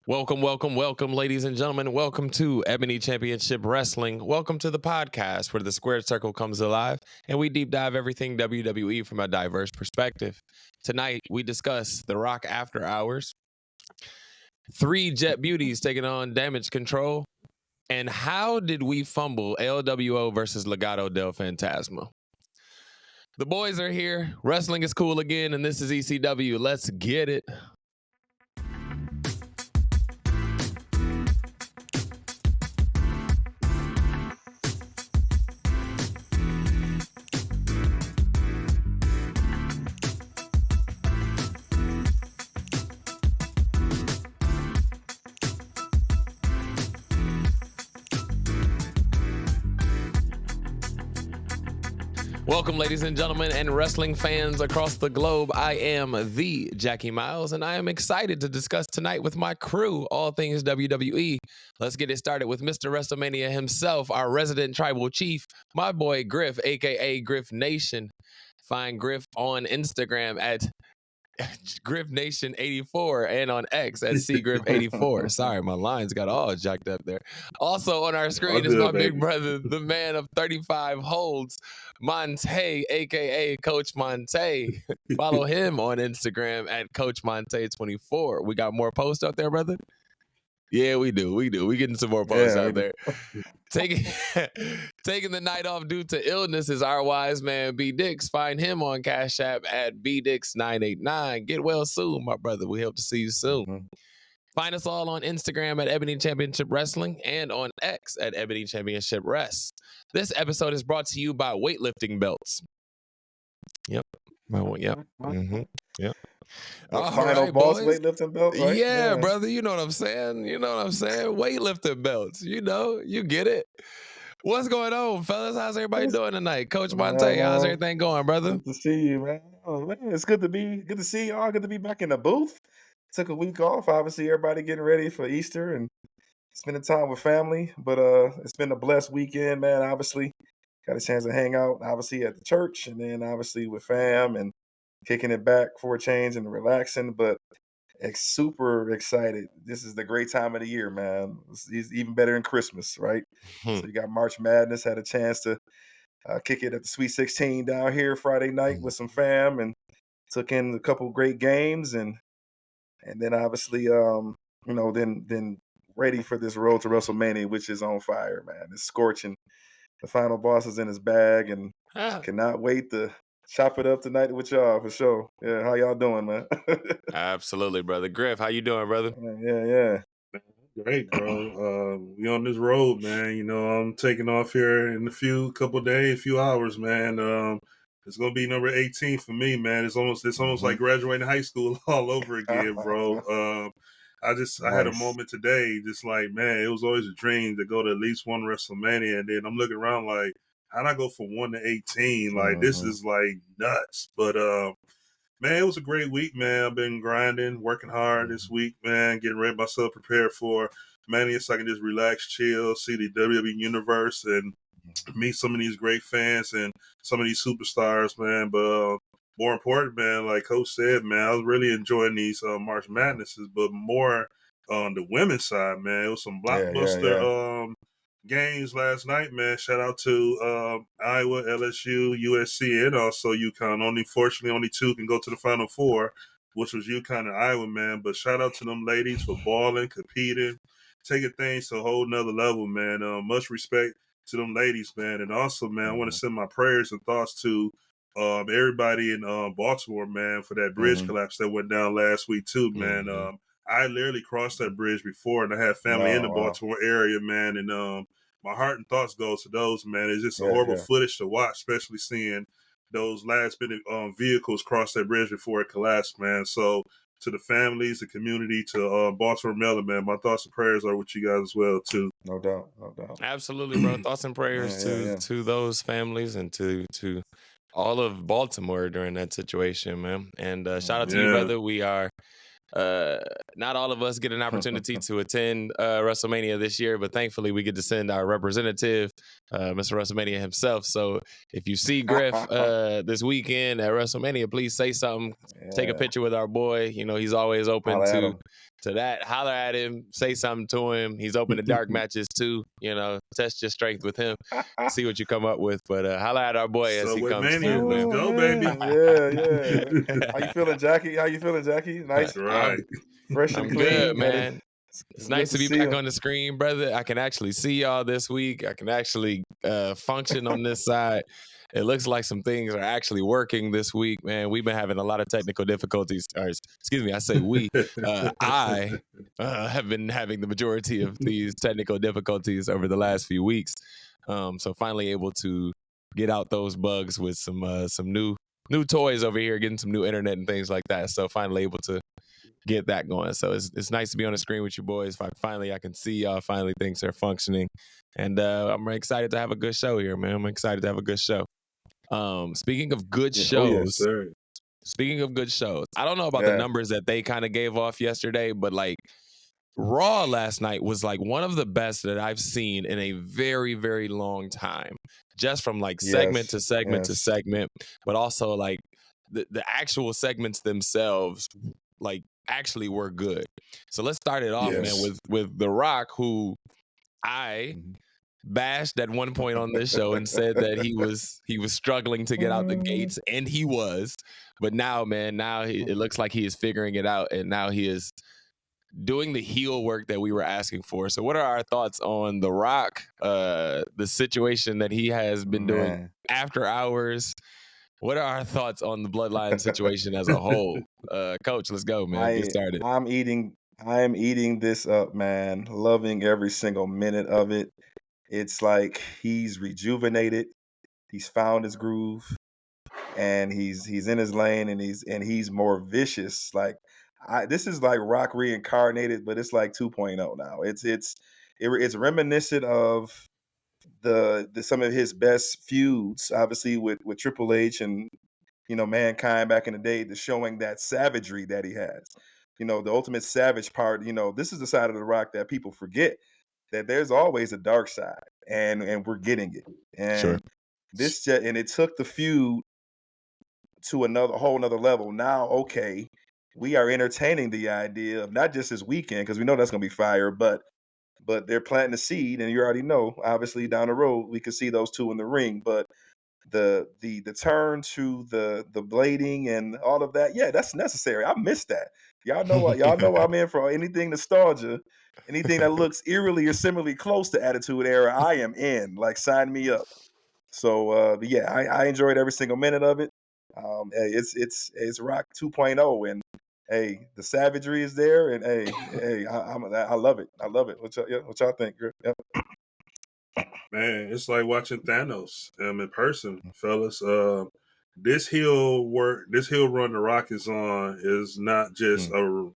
Welcome, ladies and gentlemen. Welcome to Ebony Championship Wrestling. Welcome to the podcast where the squared circle comes alive and we deep dive everything WWE from a diverse perspective. Tonight, we discuss The Rock After Hours, 3 Jet Beauties taking on Damage Control, and how did we fumble LWO versus Legado del Fantasma. The boys are here. Wrestling is cool again, and this is ECW. Let's get it. Welcome, ladies and gentlemen, and wrestling fans across the globe. I am the Jackie Miles, and I am excited to discuss tonight with my crew all things WWE. Let's get it started with Mr. Wrestlemania himself, our resident tribal chief, my boy Griff, aka Griff Nation. Find Griff on Instagram at Griff Nation 84 and on X at CGriff 84. Sorry, my lines got all jacked up there. Also on our screen is my big brother, the man of 35 holds, Montay, aka Coach Montay. Follow him on Instagram at Coach Montay 24. We got more posts out there, brother? Yeah, we do. We getting some more posts out there. Taking the night off due to illness is our wise man B Dix. Find him on Cash App at BDix989. Get well soon, my brother. We hope to see you soon. Find us all on Instagram at Ebony Championship Wrestling and on X at Ebony Championship Rest. This episode is brought to you by weightlifting belts. Yep. Yep. Yep. Final boss weightlifting belt, right? Yeah, brother. You know what I'm saying? Weightlifting belts. You get it. What's going on, fellas? How's everybody doing tonight? Coach Montay, how's everything going, brother? Good to see you, man. Oh, man, it's good to see y'all. Good to be back in the booth. Took a week off. Obviously, everybody getting ready for Easter and spending time with family. But it's been a blessed weekend, man. Obviously, got a chance to hang out, obviously, at the church, and then obviously with fam and kicking it back for a change and relaxing, but super excited. This is the great time of the year, man. It's even better than Christmas, right? So you got March Madness. Had a chance to kick it at the Sweet 16 down here Friday night with some fam, and took in a couple great games, and then obviously, then ready for this road to WrestleMania, which is on fire, man. It's scorching. The final boss is in his bag, and cannot wait to chop it up tonight with y'all for sure. Yeah, how y'all doing, man? Absolutely, brother. Griff, how you doing, brother? Yeah. Great, bro. We on this road, man. I'm taking off here in a few hours, man. It's gonna be number 18 for me, man. It's almost like graduating high school all over again, bro. I had a moment today, just like, man, it was always a dream to go to at least one WrestleMania, and then I'm looking around like, how'd I go from 1 to 18? Like, this is like nuts. But man, it was a great week, man. I've been grinding, working hard this week, man, getting ready myself prepared for Mania so I can just relax, chill, see the WWE universe and meet some of these great fans and some of these superstars, man. But more important, man, like Coach said, man, I was really enjoying these March Madnesses, but more on the women's side, man. It was some blockbuster games last night, man. Shout out to Iowa, LSU, USC, and also UConn. Unfortunately, only 2 can go to the Final Four, which was UConn and Iowa, man. But shout out to them ladies for balling, competing, taking things to a whole nother level, man. Much respect to them ladies, man. And also, man, I want to send my prayers and thoughts to everybody in Baltimore, man, for that bridge collapse that went down last week too, man. I literally crossed that bridge before, and I had family in the Baltimore area, man. And my heart and thoughts goes to those, man. It's just a horrible footage to watch, especially seeing those last minute vehicles cross that bridge before it collapsed, man. So to the families, the community, to Baltimore, Maryland, man, my thoughts and prayers are with you guys as well, too. No doubt. Absolutely, bro. Thoughts and prayers to those families and to all of Baltimore during that situation, man. And shout out to you, brother. We are not all of us get an opportunity to attend WrestleMania this year, but thankfully we get to send our representative, Mr. WrestleMania himself. So if you see Griff this weekend at WrestleMania, please say something. Take a picture with our boy. He's always open to that, holler at him, say something to him. He's open to dark matches too. Test your strength with him, see what you come up with. But holler at our boy as he Subway comes Mania, through, let's man. go, baby. Yeah. How you feeling, Jackie? Nice, That's right. fresh and I'm clean. good, man. It's nice to be see back you. on the screen, brother. I can actually see y'all this week. I can actually function on this side. It looks like some things are actually working this week, man. We've been having a lot of technical difficulties. Excuse me, I say we. I have been having the majority of these technical difficulties over the last few weeks. So finally able to get out those bugs with some new toys over here, getting some new internet and things like that. So finally able to get that going. So it's nice to be on the screen with you boys. Finally, I can see y'all. Finally, things are functioning, and I'm excited to have a good show here, man. I'm excited to have a good show. Speaking of good shows, sir. speaking of good shows, I don't know about the numbers that they kind of gave off yesterday, but like Raw last night was like one of the best that I've seen in a very, very long time. Just from like segment to segment to segment, but also like the actual segments themselves, like actually were good. So let's start it off, man, with The Rock, who I bashed at one point on this show and said that he was struggling to get out the gates, and he was. But now, man, it looks like he is figuring it out, and now he is doing the heel work that we were asking for. So what are our thoughts on The Rock, the situation that he has been doing after hours? What are our thoughts on the Bloodline situation as a whole? Coach, let's go, man. Get started. I am eating this up, man. Loving every single minute of it. It's like he's rejuvenated. He's found his groove, and he's in his lane, and he's more vicious. Like this is like Rock reincarnated, but it's like 2.0 now. It's reminiscent of the some of his best feuds, obviously with Triple H and Mankind back in the day, showing that savagery that he has. The ultimate savage part. This is the side of The Rock that people forget, that there's always a dark side, and we're getting it. And Sure. and it took the feud to a whole nother level. Now, okay, we are entertaining the idea of not just this weekend, because we know that's going to be fire, but they're planting the seed, and you already know, obviously down the road we could see those two in the ring. But the turn to the blading and all of that, that's necessary. I missed that. Y'all know I'm in for anything nostalgia, anything that looks eerily or similarly close to Attitude Era. I am in. Like, sign me up. So I enjoyed every single minute of it. It's Rock 2.0, and hey, the savagery is there, and I love it. I love it. What y'all think? Yep. Man, it's like watching Thanos in person, fellas. This heel run The Rock is on is not just a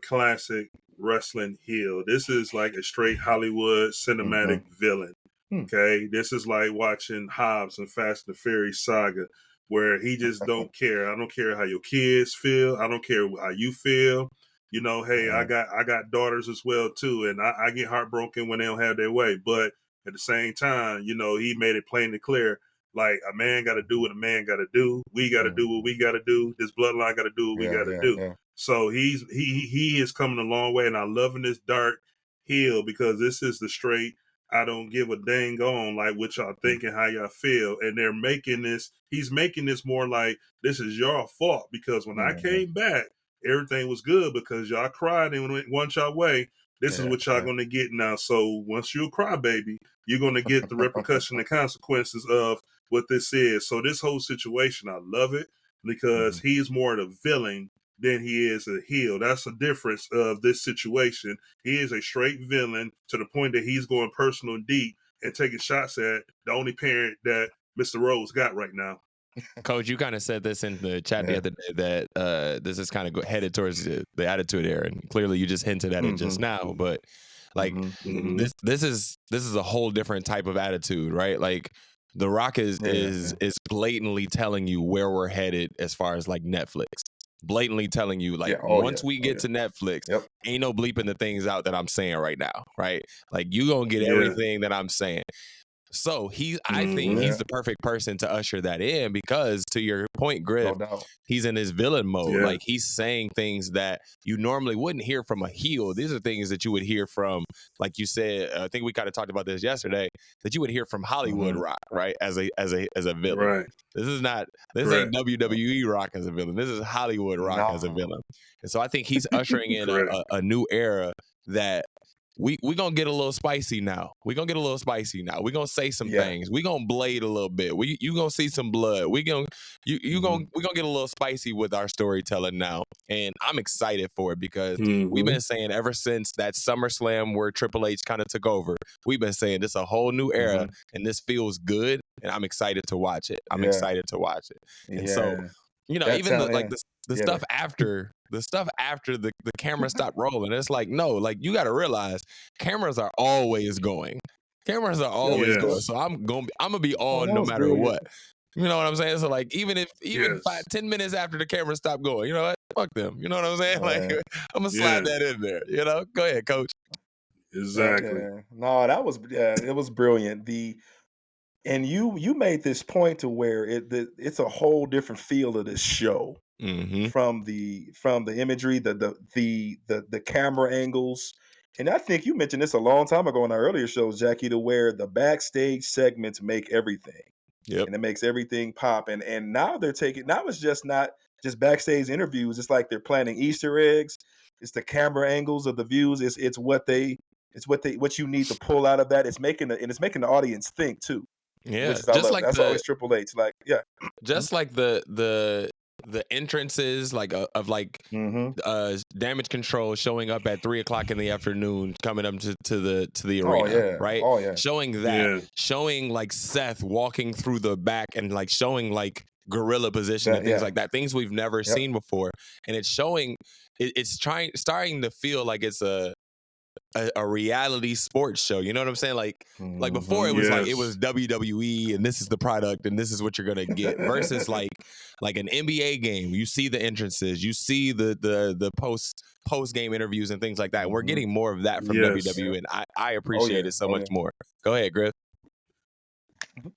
classic wrestling heel. This is like a straight Hollywood cinematic villain. Okay, this is like watching Hobbs and Fast and the Furious saga, where he just don't care. I don't care how your kids feel. I don't care how you feel. Hey, I got daughters as well too, and I get heartbroken when they don't have their way. But at the same time, he made it plain and clear, like, a man got to do what a man got to do. We got to do what we got to do. This bloodline got to do what we got to do. Yeah. So he is coming a long way, and I'm loving this dark heel, because this is the straight, I don't give a dang on like what y'all think and how y'all feel. And he's making this more like this is your fault, because when I came back, everything was good because y'all cried and went y'all way. This is what y'all going to get now. So once you're a crybaby, you're going to get the repercussion and consequences of what this is. So this whole situation, I love it, because he's more the villain than he is a heel. That's the difference of this situation. He is a straight villain to the point that he's going personal and deep and taking shots at the only parent that Mr. Rose got right now. Coach, you kind of said this in the chat the other day, that this is kind of headed towards the Attitude Era, and clearly you just hinted at it just now. But like this is a whole different type of attitude, right? Like The Rock is blatantly telling you where we're headed as far as like Netflix. Blatantly telling you, like, once we get to Netflix, ain't no bleeping the things out that I'm saying right now, right? Like, you gonna get everything that I'm saying. So I think he's the perfect person to usher that in because, to your point, Griff, No doubt. he's in his villain mode. Yeah. Like, he's saying things that you normally wouldn't hear from a heel. These are things that you would hear from, like you said, I think we kind of talked about this yesterday, that you would hear from Hollywood Rock, right? As a villain. Right. This Correct. ain't WWE Rock as a villain. This is Hollywood Rock as a villain. And so I think he's ushering in a new era that we gonna get a little spicy now. We gonna get a little spicy now. We gonna say some things. We gonna blade a little bit. You gonna see some blood. We gonna get a little spicy with our storytelling now. And I'm excited for it because we've been saying ever since that SummerSlam where Triple H kind of took over, we've been saying this is a whole new era and this feels good. And I'm excited to watch it. I'm excited to watch it. And so, you know, even the stuff after the camera stopped rolling, it's like, no, like, you got to realize cameras are always going. Cameras are always going. So I'm gonna be on no matter what. You know what I'm saying? So, like, even 10 minutes after the camera stopped going, you know what? Fuck them. You know what I'm saying? Like, I'm gonna slide that in there. You know, go ahead, Coach. Exactly. No, that was it was brilliant. And you made this point to where it's a whole different feel of this show. From the imagery, the camera angles. And I think you mentioned this a long time ago in our earlier shows, Jackie, to where the backstage segments make everything. And it makes everything pop. And now it's just not just backstage interviews. It's like they're planting Easter eggs. It's the camera angles of the views. It's what you need to pull out of that. It's making the audience think too. Yeah, which is I love. That's always Triple H. Like, just like the entrances, like of Damage Control showing up at 3:00 in the afternoon, coming up to the arena, right? Showing that, showing like Seth walking through the back and like showing like gorilla position and things like that, things we've never seen before, and it's showing, it's starting to feel like it's a reality sports show. You know what I'm saying? Like before it was like it was WWE and this is the product and this is what you're gonna get, versus like an NBA game. You see the entrances, you see the post game interviews and things like that. And we're getting more of that from WWE, and I appreciate it so much more. Go ahead, Griff.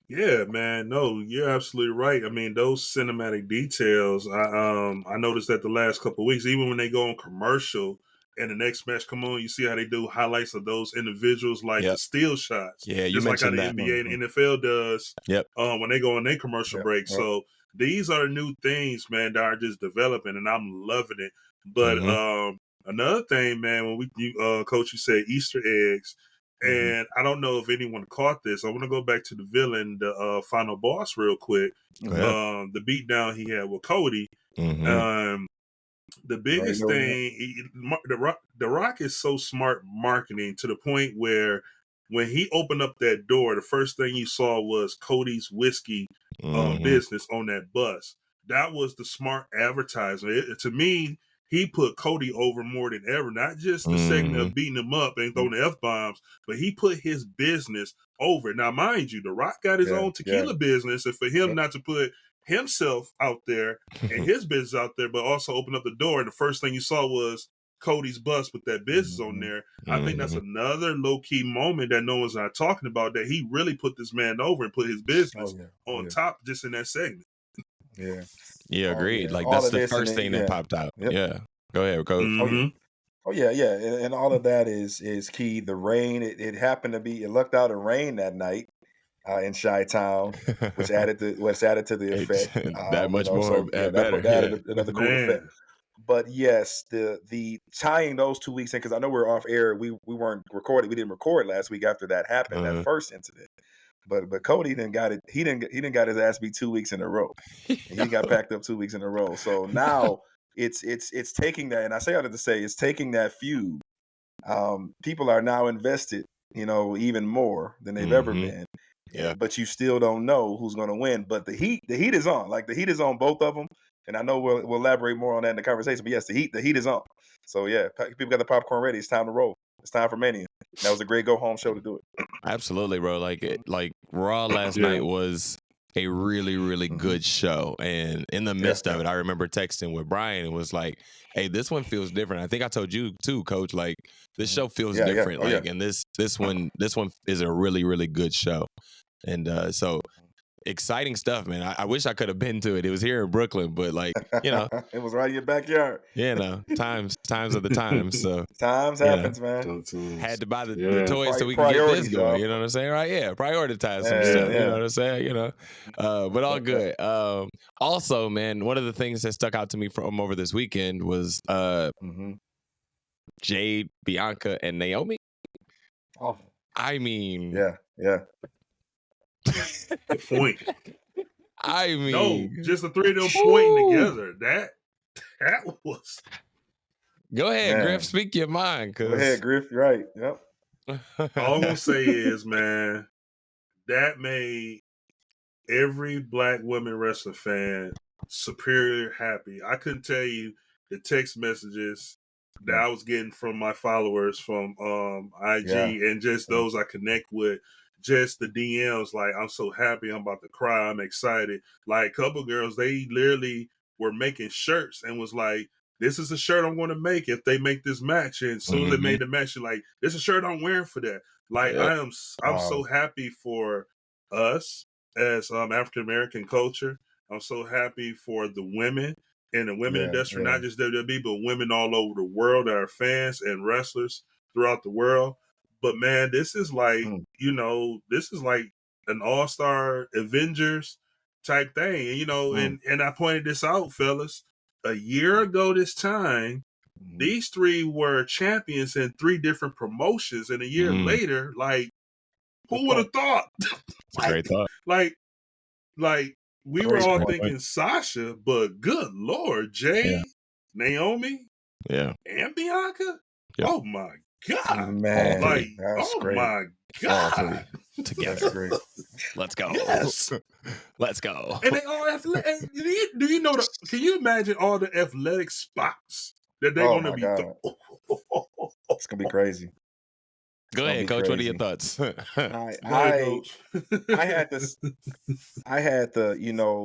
Yeah, man. No, you're absolutely right. I mean, those cinematic details, I noticed that the last couple of weeks, even when they go on commercial and the next match come on, you see how they do highlights of those individuals, like the steal shots. Yeah, you just like how the NBA and NFL does when they go on their commercial break. So these are new things, man, that are just developing, and I'm loving it. But another thing, man, when Coach, you said Easter eggs, and I don't know if anyone caught this. I want to go back to the villain, the final boss, real quick. The beatdown he had with Cody. The biggest thing, the Rock is so smart marketing to the point where when he opened up that door, the first thing you saw was Cody's whiskey business on that bus. That was the smart advertisement. To me, he put Cody over more than ever. Not just the segment of beating him up and throwing the F-bombs, but he put his business over. Now, mind you, The Rock got his own tequila business, and for him not to put himself out there and his business out there, but also open up the door, and the first thing you saw was Cody's bus with that business on there. I think that's another low-key moment that no one's not talking about, that he really put this man over and put his business on top just in that segment. Yeah, agreed. Like, that's the first thing that popped out. Yeah. Go ahead, Coach. And all of that is key. The rain, it happened to be, it lucked out and rained that night in Chi-Town, which added to the effect. That much more better. That added another cool effect. But yes, the tying those 2 weeks in, because I know we're off air, we weren't recording, we didn't record last week after that happened, that first incident. But Cody didn't got it. He didn't got his ass beat 2 weeks in a row. He got packed up 2 weeks in a row. So now it's taking that, and I say all that to say, it's taking that feud. People are now invested, even more than they've ever been. Yeah. But you still don't know who's going to win. But the heat is on. Like, the heat is on both of them. And I know we'll elaborate more on that in the conversation. But yes, the heat is on. So yeah, people got the popcorn ready. It's time to roll. It's time for Mania. That was a great go home show to do it. Absolutely, bro. Like Raw last night was a really, really good show. And in the midst of it, I remember texting with Brian and was like, hey, this one feels different. I think I told you too, Coach, like, this show feels different. And this one is a really, really good show. And so exciting stuff, man. I wish I could have been to it. It was here in Brooklyn, but like, it was right in your backyard. Times are the times. So times happens, man. Sometimes. had to buy the toys so we can get this Priorities, going. y'all. You know what I'm saying? Right? Yeah, prioritize some stuff. You know what I'm saying? But all good. Also, man, one of the things that stuck out to me from over this weekend was Jade, Bianca, and Naomi. Oh, I mean, yeah. Good point. I mean, No, just the three of them pointing together. That was. Go ahead, Man. Griff. Speak your mind. Go ahead, Griff. You're right. Yep. All I'm gonna say is, man, that made every black women wrestling fan superior happy. I couldn't tell you the text messages that I was getting from my followers from IG and just those I connect with. Just the DMs, like, I'm so happy, I'm about to cry, I'm excited. Like, a couple girls, they literally were making shirts and was like, this is a shirt I'm going to make if they make this match. And as soon as they made the match, you're like, this is a shirt I'm wearing for that. Like, I'm so happy for us as African American culture. I'm so happy for the women in the women industry, not just WWE, but women all over the world that are fans and wrestlers throughout the world. But man, this is like, this is like an all-star Avengers type thing. And I pointed this out, fellas. A year ago this time, these three were champions in 3 different promotions. And a year later, like, who would have thought? It's a great thought. Like we were all thinking Sasha, but good Lord, Jade, Naomi, and Bianca. Yep. Oh my God, man! Like, that's great. My God, together. That's great. Let's go. Yes. Let's go. And they all athletic. Do you know can you imagine all the athletic spots that they're going to be? It's gonna be crazy. Go ahead, Coach. What are your thoughts? I had this. I had the,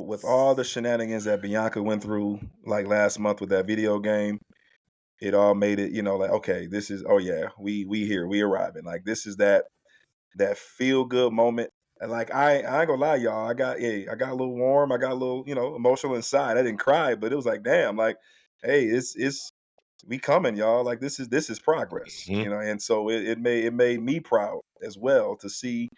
with all the shenanigans that Bianca went through, like last month with that video game, it all made it, like, okay, this is, we here, we arriving. Like, this is that feel good moment. And like, I ain't gonna lie, y'all, I got a little warm, I got a little, emotional inside. I didn't cry, but it was like, damn, like, hey, it's we coming, y'all. Like, this is progress, and so it made me proud as well to see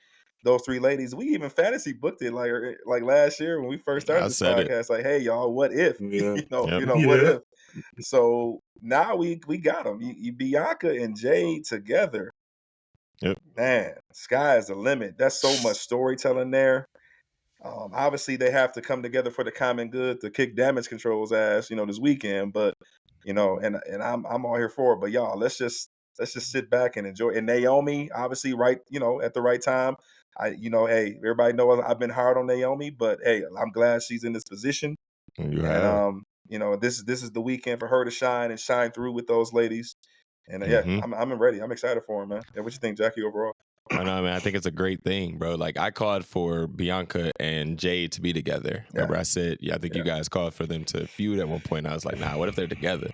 those 3 ladies. We even fantasy booked it like last year when we first started this podcast. Like, hey, y'all, what if? What if? So now we got them. Bianca and Jade together. Yep. Man, sky is the limit. That's so much storytelling there. Obviously, they have to come together for the common good to kick Damage Control's ass, this weekend. But and I'm all here for it. But y'all, let's just sit back and enjoy. And Naomi, obviously, right, at the right time. Hey, everybody knows I've been hard on Naomi, but hey, I'm glad she's in this position. And this is the weekend for her to shine through with those ladies. And I'm ready. I'm excited for her, man. Yeah, what you think, Jackie, overall? I know, man. I think it's a great thing, bro. Like, I called for Bianca and Jade to be together. Remember, I said, I think you guys called for them to feud at one point. I was like, nah, what if they're together?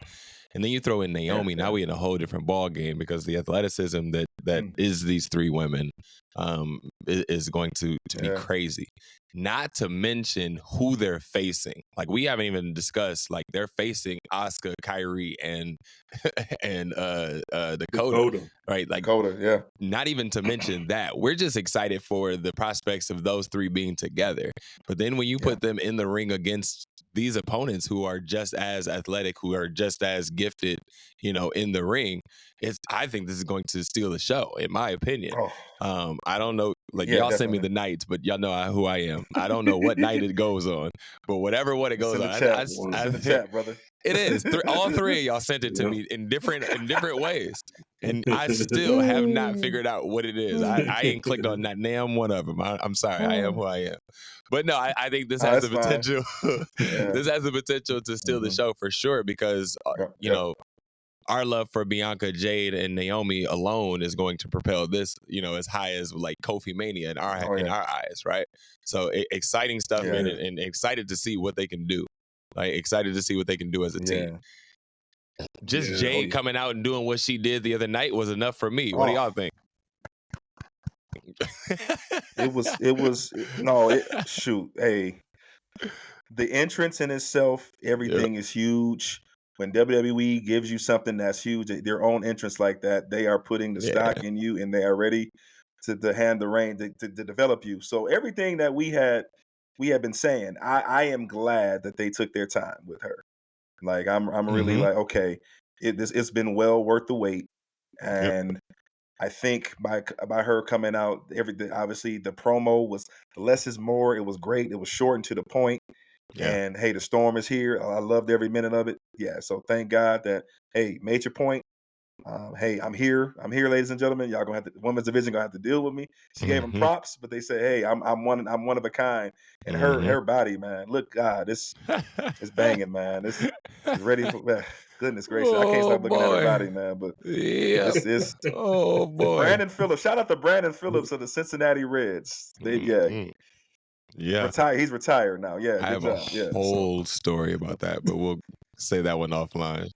And then you throw in Naomi. Now we in a whole different ball game because the athleticism that is these 3 women is going to be crazy. Not to mention who they're facing. Like, we haven't even discussed, like, they're facing Asuka, Kyrie, and Dakota, right? Like, Dakota, not even to mention that. We're just excited for the prospects of those 3 being together. But then when you put them in the ring against these opponents who are just as athletic, who are just as gifted, in the ring, I think this is going to steal the show, in my opinion. I don't know, like, y'all send me the nights, but y'all know who I am. I don't know what night it goes on, but what it goes on. It's in the chat, brother. It is. All 3 of y'all sent it to me in different ways, and I still have not figured out what it is. I ain't clicked on not damn one of them. I'm sorry. I am who I am. But no, I think this has the potential. This has the potential to steal the show for sure because our love for Bianca, Jade, and Naomi alone is going to propel this, as high as like Kofi Mania in our eyes, right? So exciting stuff, man, and excited to see what they can do. Like, excited to see what they can do as a team. Just Jade coming out and doing what she did the other night was enough for me. What do y'all think? Shoot, hey, the entrance in itself, Yeah, everything is huge. When WWE gives you something that's huge, their own entrance like that, they are putting the yeah. stock in you, and they are ready to hand the reign to develop you. So everything that we had been saying, I am glad that they took their time with her. Like I'm really Mm-hmm. like, okay, it's been well worth the wait. Yep. And I think by her coming out, everything, obviously the promo was less is more. It was great. It was short and to the point. Yeah. And hey, the storm is here. I loved every minute of it. Yeah. So thank God that, hey, major point. Hey, I'm here. I'm here, ladies and gentlemen. Y'all gonna have to, women's division gonna have to deal with me. She gave him Mm-hmm. props, but they said, hey, I'm one of a kind. And Mm-hmm. her body, man. Look, God, it's banging, man. It's ready for, goodness gracious. I can't Oh stop looking at her boy. body, man. But Yep. it's Oh boy. Brandon Phillips. Shout out to Brandon Phillips of the Cincinnati Reds. Mm-hmm. Yeah. Retired. He's retired now. Yeah, I good have a job. Yeah. So whole story about that, but we'll say that one offline.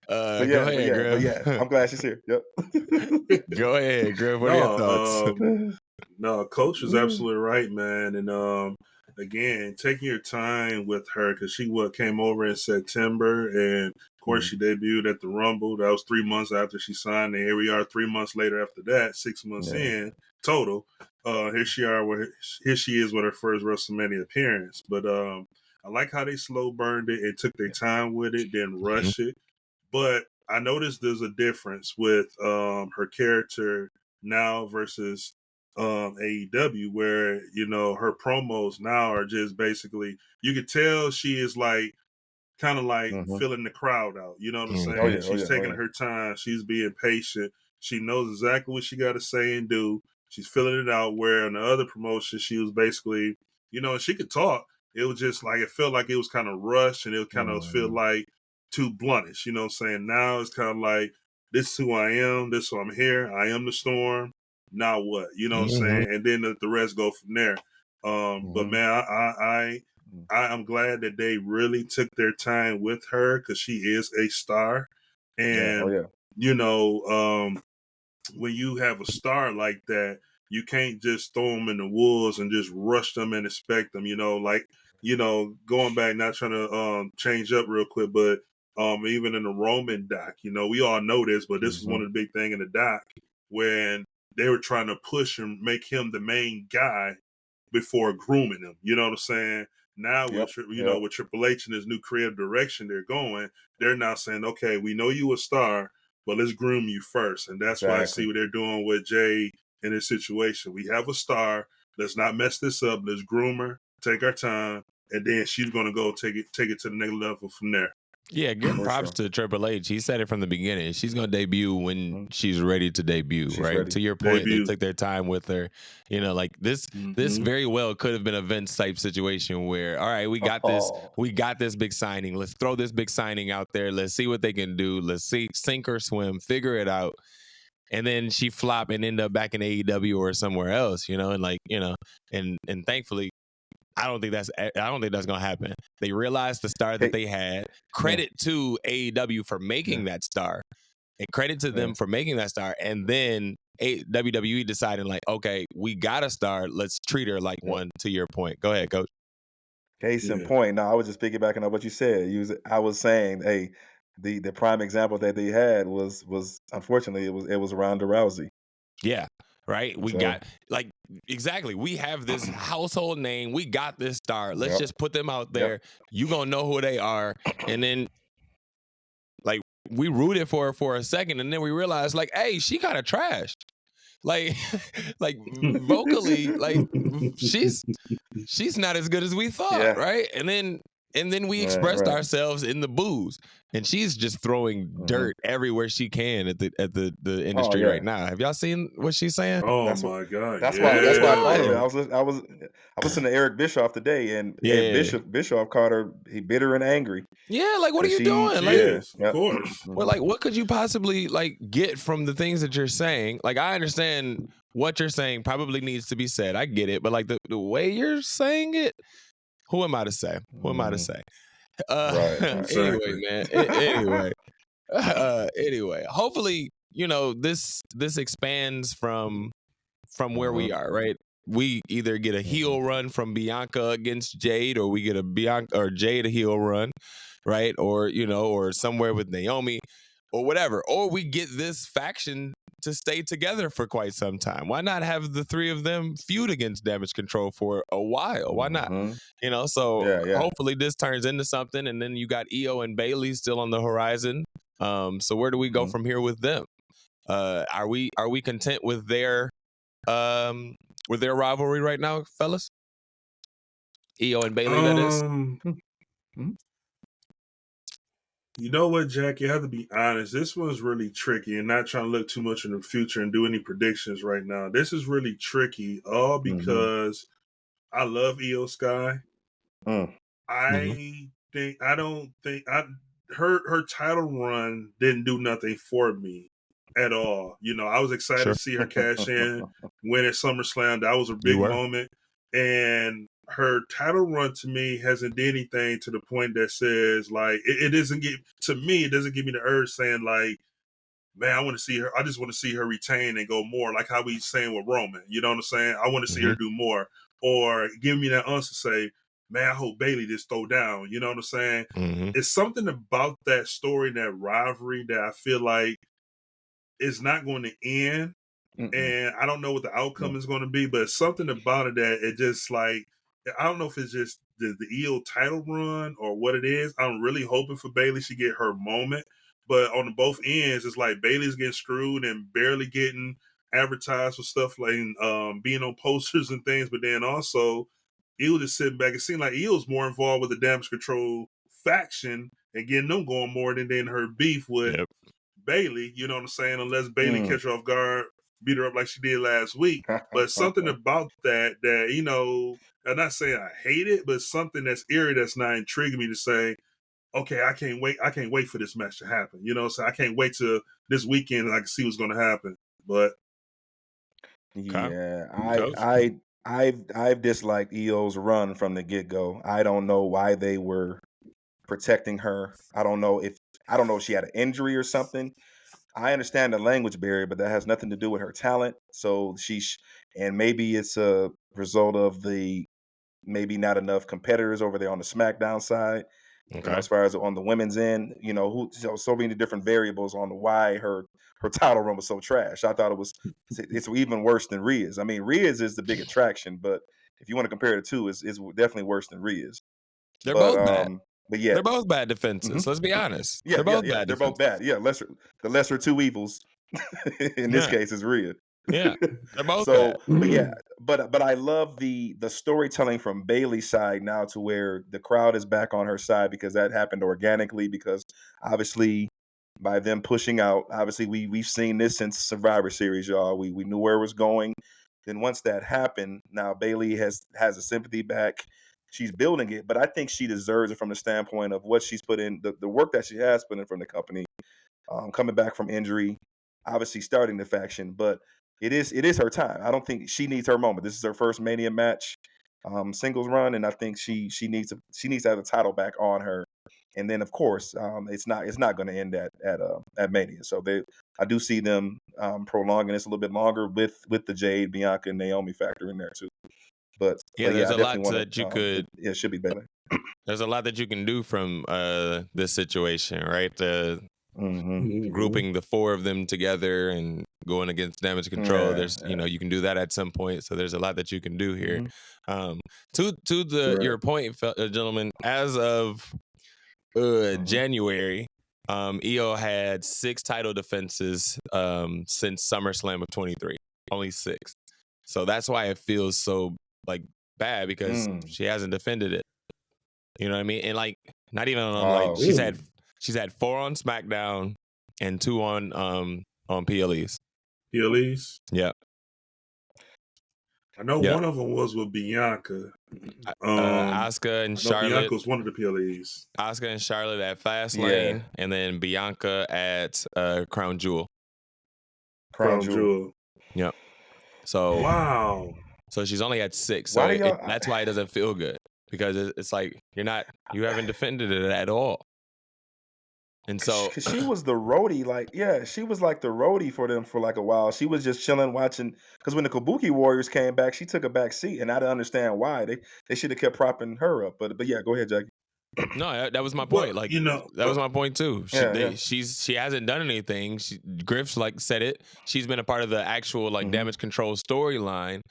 but Go yeah, but ahead, yeah, but Griff. yeah. I'm glad she's here. Yep. Go ahead, Griff. What are your thoughts? No, no, Coach is absolutely right, man. And again, taking your time with her because she came over in September, and of course she debuted at the Rumble. That was 3 months after she signed, and here we are 3 months later after that, 6 months Yeah. in total. Here she is with her first WrestleMania appearance. But I like how they slow burned it and took their time with it, didn't rush it. But I noticed there's a difference with her character now versus AEW, where her promos now are just basically, you could tell she is like kind of like Mm-hmm. filling the crowd out. You know what I'm Oh saying? yeah. Oh She's yeah. Oh taking yeah. her time. She's being patient. She knows exactly what she got to say and do. She's filling it out. Where in the other promotion, she was basically, she could talk. It was just like, it felt like it was kind of rushed, and it kind of feel Mm-hmm. like too bluntish. You know what I'm saying? Now it's kind of like, this is who I am. This is who I'm here. I am the Storm. Now what? You know what I'm Mm-hmm. saying? And then the rest go from there. But Mm-hmm. man, I'm glad that they really took their time with her because she is a star. Yeah. Oh And, yeah. you know, when you have a star like that, you can't just throw them in the wolves and just rush them and expect them, going back, not trying to change up real quick, but even in the Roman doc, we all know this, but this was Mm-hmm. one of the big thing in the doc when they were trying to push him, make him the main guy before grooming him. You know what I'm saying? Now Yep. with Yep. with Triple H and his new creative direction they're going, they're now saying, okay, we know you a star, but let's groom you first. And that's why I see Exactly. what they're doing with Jay in this situation. We have a star. Let's not mess this up. Let's groom her, take our time, and then she's gonna go take it to the next level from there. Yeah, give For props sure. to Triple H. He said it from the beginning. She's going to debut when Mm-hmm. she's ready to debut, She's right? ready. To your point, they Debut. took their time with her. Like this Hmm. very well could have been a Vince type situation where, all right, we got Oh. this big signing. Let's throw this big signing out there. Let's see what they can do. Let's see, sink or swim, figure it out. And then she flop and end up back in AEW or somewhere else, and thankfully I don't think that's gonna happen. They realized the star that Hey. they had. Yeah. Credit to AEW for making that star, and credit to Yeah. them for making that star. And then WWE deciding like, okay, we got a star. Let's treat her like Yeah. one. To your point, go ahead, Coach. Case in Yeah. point. No, I was just piggybacking on what you said. I was saying, hey, the prime example that they had was unfortunately it was Ronda Rousey. Yeah, right. We So got like exactly. We have this household name. We got this star. Let's yep. just put them out Yep. there. You gonna know who they are, and then like we rooted for her for a second, and then we realized like, hey, she kind of trash. Like, like vocally, like she's not as good as we thought, Yeah. right? And then we Right. expressed Right. ourselves in the booze, and she's just throwing Mm-hmm. dirt everywhere she can at the Oh industry right yeah. now. Have y'all seen what she's saying? Oh That's what. my God. That's What are you why I Yeah. thought of it. doing? I was listening to Eric Bischoff today, and Yeah, Bischoff called her bitter and angry yeah. Like, what are because you she doing? She Like, yeah is, of yep. course. well, Mm-hmm. like, what could you possibly like get from the things that you're saying? Like, I understand what you're saying probably needs to be said. I get it, but like the way you're saying it, who am I to say? Who am I to Mm-hmm. say? Right. Right. Anyway, Exactly. man. Anyway, anyway. Hopefully, this expands from where Mm-hmm. we are, right? we either get a heel run from Bianca against Jade, or we get a Bianca or Jade a heel run, right? Or or somewhere with Naomi, or whatever. Or we get this faction to stay together for quite some time. Why not have the three of them feud against Damage Control for a while? Why not? So hopefully this turns into something, and then you got Io and Bayley still on the horizon. So where do we go from here with them? Are we content with their rivalry right now, fellas? Io and Bayley, that is. You know what, Jack? You have to be honest. This one's really tricky, and not trying to look too much in the future and do any predictions right now. This is really tricky, all because I love Io Sky. I don't think her title run didn't do nothing for me at all. I was excited to see her cash in, win at SummerSlam. That was a big moment. And her title run to me hasn't did anything to the point that says like it doesn't give me the urge saying like, man, I want to see her. I just want to see her retain and go more, like how we saying with Roman. You know what I'm saying? I want to see her do more, or give me that answer say, man, I hope Bayley just throw down. You know what I'm saying? It's something about that story, that rivalry, that I feel like it's not going to end. And I don't know what the outcome is going to be, but something about it that it just like, I don't know if it's just the Io title run or what it is. I'm really hoping for Bayley to get her moment, but on both ends, it's like Bayley's getting screwed and barely getting advertised for stuff like being on posters and things. But then also, Io just sitting back. It seemed like Io's more involved with the Damage Control faction and getting them going more than her beef with Bayley. You know what I'm saying? Unless Bayley catch her off guard, beat her up like she did last week. But something about that I'm not saying I hate it, but something that's eerie that's not intriguing me to say, okay, I can't wait for this match to happen. So I can't wait till this weekend and I can see what's gonna happen. But I've disliked Io's run from the get-go. I don't know why they were protecting her. I don't know if she had an injury or something. I understand the language barrier, but that has nothing to do with her talent. So and maybe it's a result of the maybe not enough competitors over there on the SmackDown side. As far as on the women's end, so many different variables on why her title run was so trash. I thought it's even worse than Rhea's. I mean, Rhea's is the big attraction, but if you want to compare the two, it's definitely worse than Rhea's. They're both bad. But yeah, they're both bad defenses. Let's be honest. They're both bad. They're both bad. Yeah, the lesser two evils in this case is Rhea. Yeah, they're both bad. But I love the storytelling from Bayley's side now, to where the crowd is back on her side, because that happened organically, because obviously by them pushing out, obviously we've seen this since Survivor Series, y'all. We knew where it was going. Then once that happened, now Bayley has a sympathy back. She's building it, but I think she deserves it from the standpoint of what she's put in, the work that she has put in from the company, coming back from injury, obviously starting the faction. But it is her time. I don't think she needs her moment. This is her first Mania match, singles run, and I think she needs to have the title back on her. And then of course, it's not going to end at Mania. So I do see them prolonging this a little bit longer with the Jade, Bianca, and Naomi factor in there too. But there's a lot that you could. It should be better. There's a lot that you can do from this situation, right? Grouping the four of them together and going against Damage Control. You can do that at some point. So there's a lot that you can do here. Your point, gentlemen, as of January, Io had 6 title defenses since SummerSlam of 23. Only 6. So that's why it feels so bad, because she hasn't defended it. You know what I mean? And not even on she's had 4 on SmackDown and 2 on PLEs. PLEs? Yeah. I know one of them was with Bianca. Asuka and Charlotte. Bianca was one of the PLEs. Asuka and Charlotte at Fastlane, and then Bianca at Crown Jewel. Crown Jewel. Yep. So wow. So she's only at 6. So that's why it doesn't feel good, because it's like you haven't defended it at all. And so, Cause she was the roadie, she was like the roadie for them for like a while. She was just chilling, watching. Cause when the Kabuki Warriors came back, she took a back seat, and I didn't understand why. They should have kept propping her up. But yeah, go ahead, Jackie. no, that was my Well, point. Like you know, that was my point too. Yeah. She hasn't done anything. Griff's like said it. She's been a part of the actual like Mhm. damage control storyline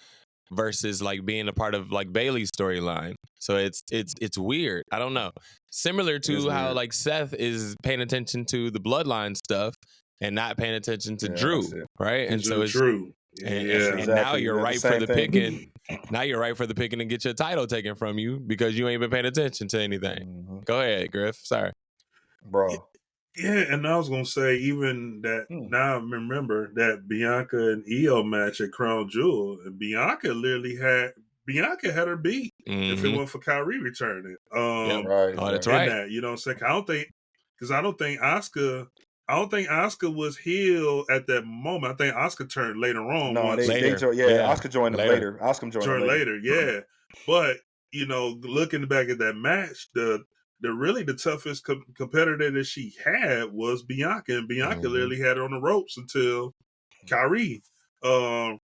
versus like being a part of like Bailey's storyline. So it's weird. I don't know. Similar It is to how weird. like Seth is paying attention to the bloodline stuff and not paying attention to Yeah, Drew, that's it. right? And so it's true. and, Yeah. and now Exactly. you're Yeah, the ripe for same the thing. picking. Now you're ripe for the picking and get your title taken from you because you ain't been paying attention to anything. Mhm. Go ahead, Griff. Sorry. Bro. Yeah, and I was gonna say even that now I remember that Bianca and Io match at Crown Jewel, and Bianca had her beat if it Mhm. wasn't for Kyrie returning. Yep. Right. Oh, that's And right. that, you know what I'm saying? I don't think Asuka was heel at that moment. I think Asuka turned later on No, once Later. Oscar joined them later. Oscar joined them turned later. later, yeah. But you know, looking back at that match, the really the toughest competitor that she had was Bianca, and Bianca Mhm. literally had her on the ropes until Kyrie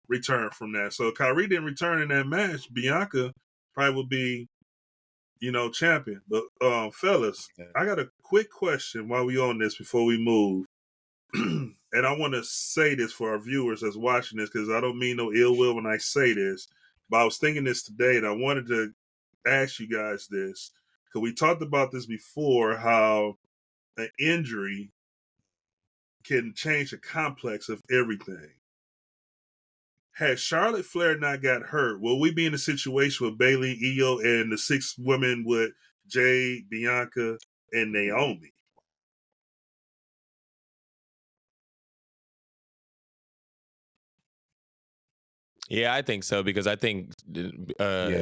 returned from that. So if Kyrie didn't return in that match, Bianca probably would be, you know, champion. But fellas, Yeah. I got a quick question while we on this before we move. And I want to say this for our viewers that's watching this, because I don't mean no ill will when I say this, but I was thinking this today and I wanted to ask you guys this, because we talked about this before, how an injury can change the complex of everything. Had Charlotte Flair not got hurt, will we be in a situation with Bayley, Io, and the 6 women with Jade, Bianca, and Naomi? Yeah, I think so because I think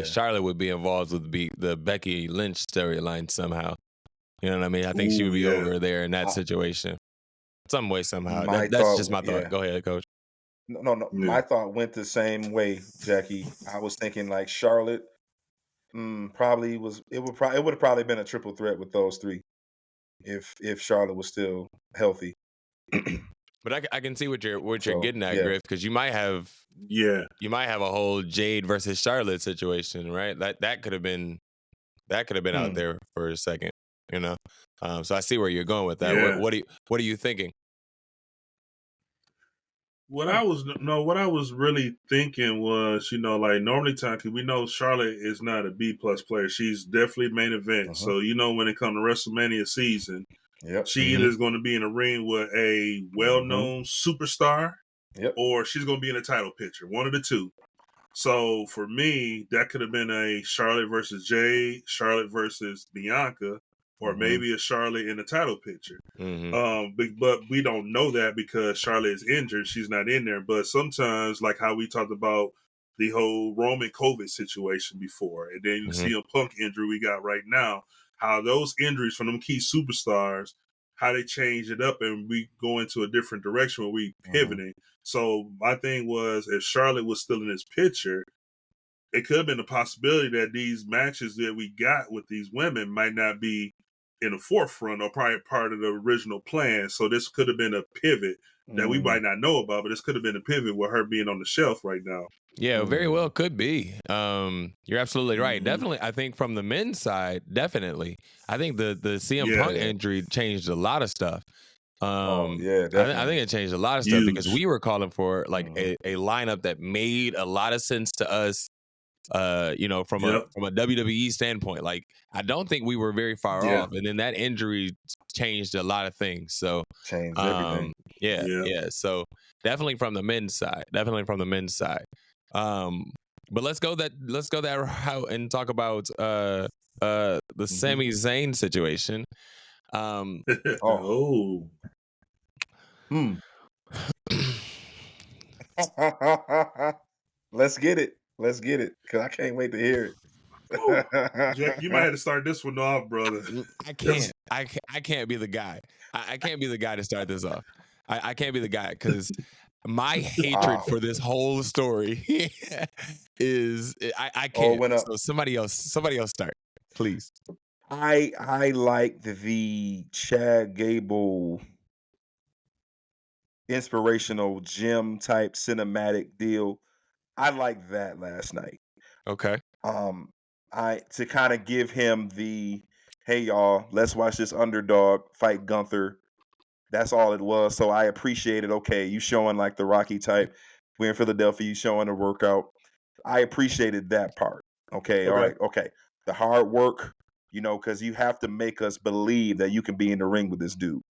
Charlotte would be involved with the Becky Lynch storyline somehow. You know what I mean? I think she would be over there in that situation, some way, somehow. That's just my thought. Go ahead, Coach. No. Yeah. My thought went the same way, Jackie. I was thinking like Charlotte probably was. It would have probably been a triple threat with those three if Charlotte was still healthy. But I can see what you're So, getting at, yeah. Griff, because you might have a whole Jade versus Charlotte situation, right? That could have been out there for a second, you know. So I see where you're going with that. Yeah. What are you thinking? What I was really thinking was, you know, like normally time, because we know Charlotte is not a B+ player. She's definitely main event. So, you know, when it comes to WrestleMania season, she either is going to be in a ring with a well-known superstar, or she's going to be in a title picture, one of the two. So for me, that could have been a Charlotte versus Jade, Charlotte versus Bianca, or maybe a Charlotte in the title picture. But we don't know that because Charlotte is injured. She's not in there. But sometimes, like how we talked about the whole Roman COVID situation before, and then the CM Punk injury we got right now, how those injuries from them key superstars, how they change it up and we go into a different direction where we pivoting. So my thing was, if Charlotte was still in this picture, it could have been a possibility that these matches that we got with these women might not be in the forefront or probably part of the original plan. So this could have been a pivot that we might not know about, but this could have been a pivot with her being on the shelf right now. Yeah, very well could be. You're absolutely right. Definitely, I think from the men's side, definitely. I think the CM Punk injury changed a lot of stuff. Definitely. I think it changed a lot of stuff because we were calling for like a lineup that made a lot of sense to us. You know, from a WWE standpoint, like I don't think we were very far off, and then that injury changed a lot of things. So changed everything. Yeah. So definitely from the men's side. But let's go that route and talk about the Sami Zayn situation. Let's get it. Because I can't wait to hear it. Jack, you might have to start this one off, brother. I can't be the guy. I can't be the guy to start this off. I can't be the guy because my hatred for this whole story is I can't. So somebody else start, please. I like the Chad Gable inspirational gym type cinematic deal. I like that last night. Okay. Um, I to kind of give him the hey y'all, let's watch this underdog fight Gunther. That's all it was. So I appreciated. Okay, you showing like the Rocky type. We're in Philadelphia. You showing the workout. I appreciated that part. Okay, all Okay. right, okay. The hard work, because you have to make us believe that you can be in the ring with this dude.